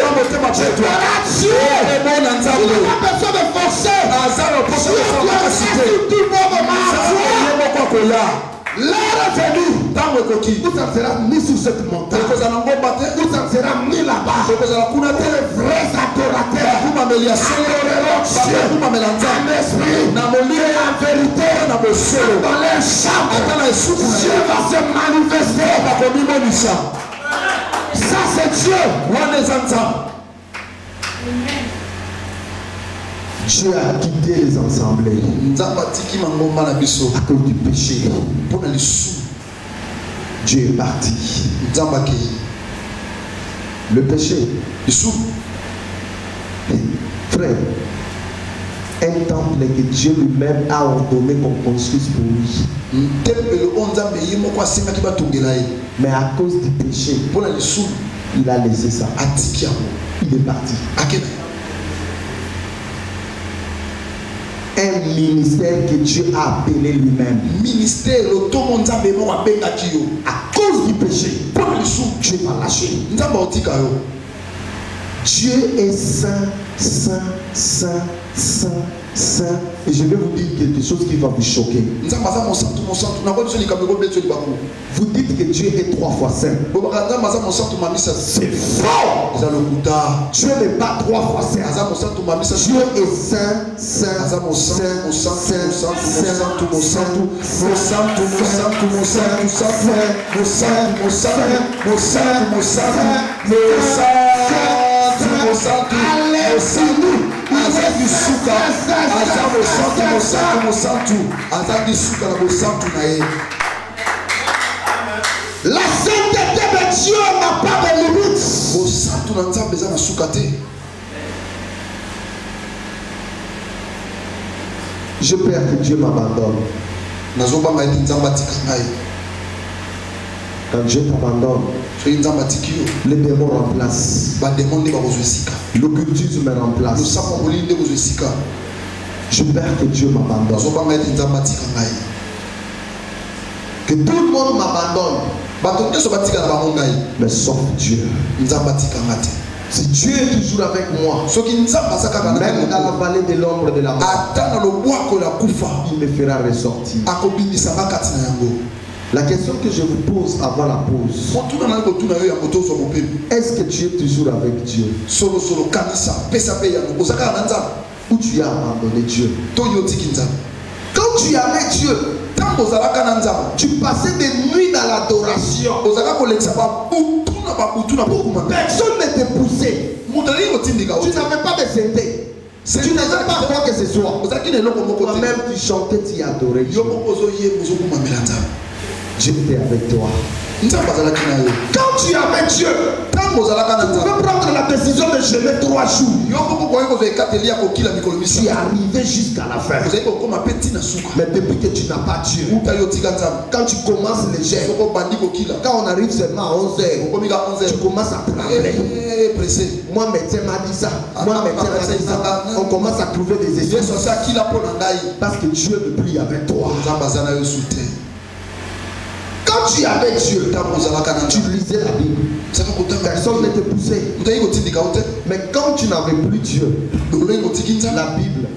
tu verras Dieu. Il n'y a pas besoin de forcer. Dieu doit rester tout le monde. L'heure est venue où ça sera mis sur cette montagne, où ça sera mis là-bas, où les vrais adorateurs adoreront Dieu en esprit et en vérité. Dans les chambres, Dieu va se manifester. Ça c'est Dieu. Dieu a quitté les assemblées à cause du péché. Dieu est parti. Le péché. Frère, un temple que Dieu lui-même a ordonné qu'on construise pour lui. Mais à cause du péché, il a laissé ça. Il est parti. Un ministère que Dieu a appelé lui-même. À cause du péché, Dieu va lâcher. Dieu est saint, saint, saint, saint, saint. Et je vais vous dire quelque chose qui va vous choquer. Vous dites que Dieu est 3 fois saint. C'est faux. Dieu n'est pas 3 fois saint. Dieu est saint, saint, saint, la sainteté de Dieu n'a pas de limite. J'ai peur que Dieu m'abandonne. Quand Dieu t'abandonne, les démons remplacent. L'occultisme remplace. Je peur que Dieu m'abandonne. Que tout le monde m'abandonne. Mais sauf Dieu. Si Dieu est toujours avec moi, même dans la vallée de l'ombre de la mort, il me fera ressortir. La question que je vous pose avant la pause, est-ce que tu es toujours avec Dieu? Ou tu as abandonné Dieu? Quand tu es avec Dieu, tu passais des nuits dans l'adoration. Personne ne te poussait. Tu n'avais pas de santé. Tu n'avais pas quoi que ce soit. Toi-même tu chantais, tu adorais Dieu. Dieu était avec toi. Quand tu es avec Dieu, tu peux prendre la décision de jeûner 3 jours. Tu es arrivé jusqu'à la fin. Mais depuis que tu n'as pas Dieu, quand tu commences le jeûne, quand on arrive seulement à 11h, tu commences à trembler. Moi, médecin m'a dit ça. Moi, médecin m'a dit ça. On commence à trouver des excuses. Parce que Dieu ne prie avec toi. Quand tu es avec Dieu, tu lisais la Bible. Personne ne te poussait. Mais quand tu n'avais plus Dieu, la Bible,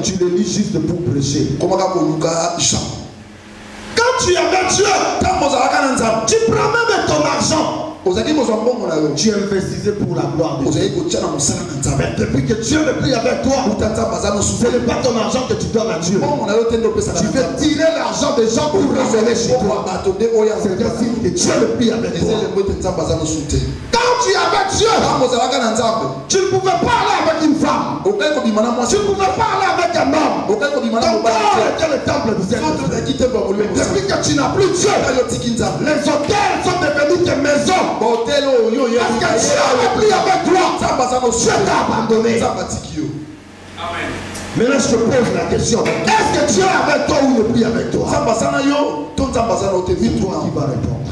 tu le lis juste pour prêcher. Quand tu es avec Dieu, tu prends même ton argent. Tu investissais pour la gloire de Dieu. Mais depuis que Dieu ne prie avec toi, ce n'est pas ton argent que tu donnes à Dieu. Tu veux tirer l'argent des gens pour revenir chez toi. C'est ainsi que Dieu ne prie avec toi. Quand tu es avec Dieu, tu ne pouvais pas aller avec une femme. Tu ne pouvais pas aller avec un homme. Ton corps était le temple du Saint-Esprit. Depuis que tu n'as plus Dieu, les hôtels sont devenus des maisons. Parce que Dieu n'a plus avec toi. Dieu t'a abandonné. Maintenant je te pose la question. Est-ce que Dieu est avec toi ou ne prie avec toi? C'est toi qui vas répondre.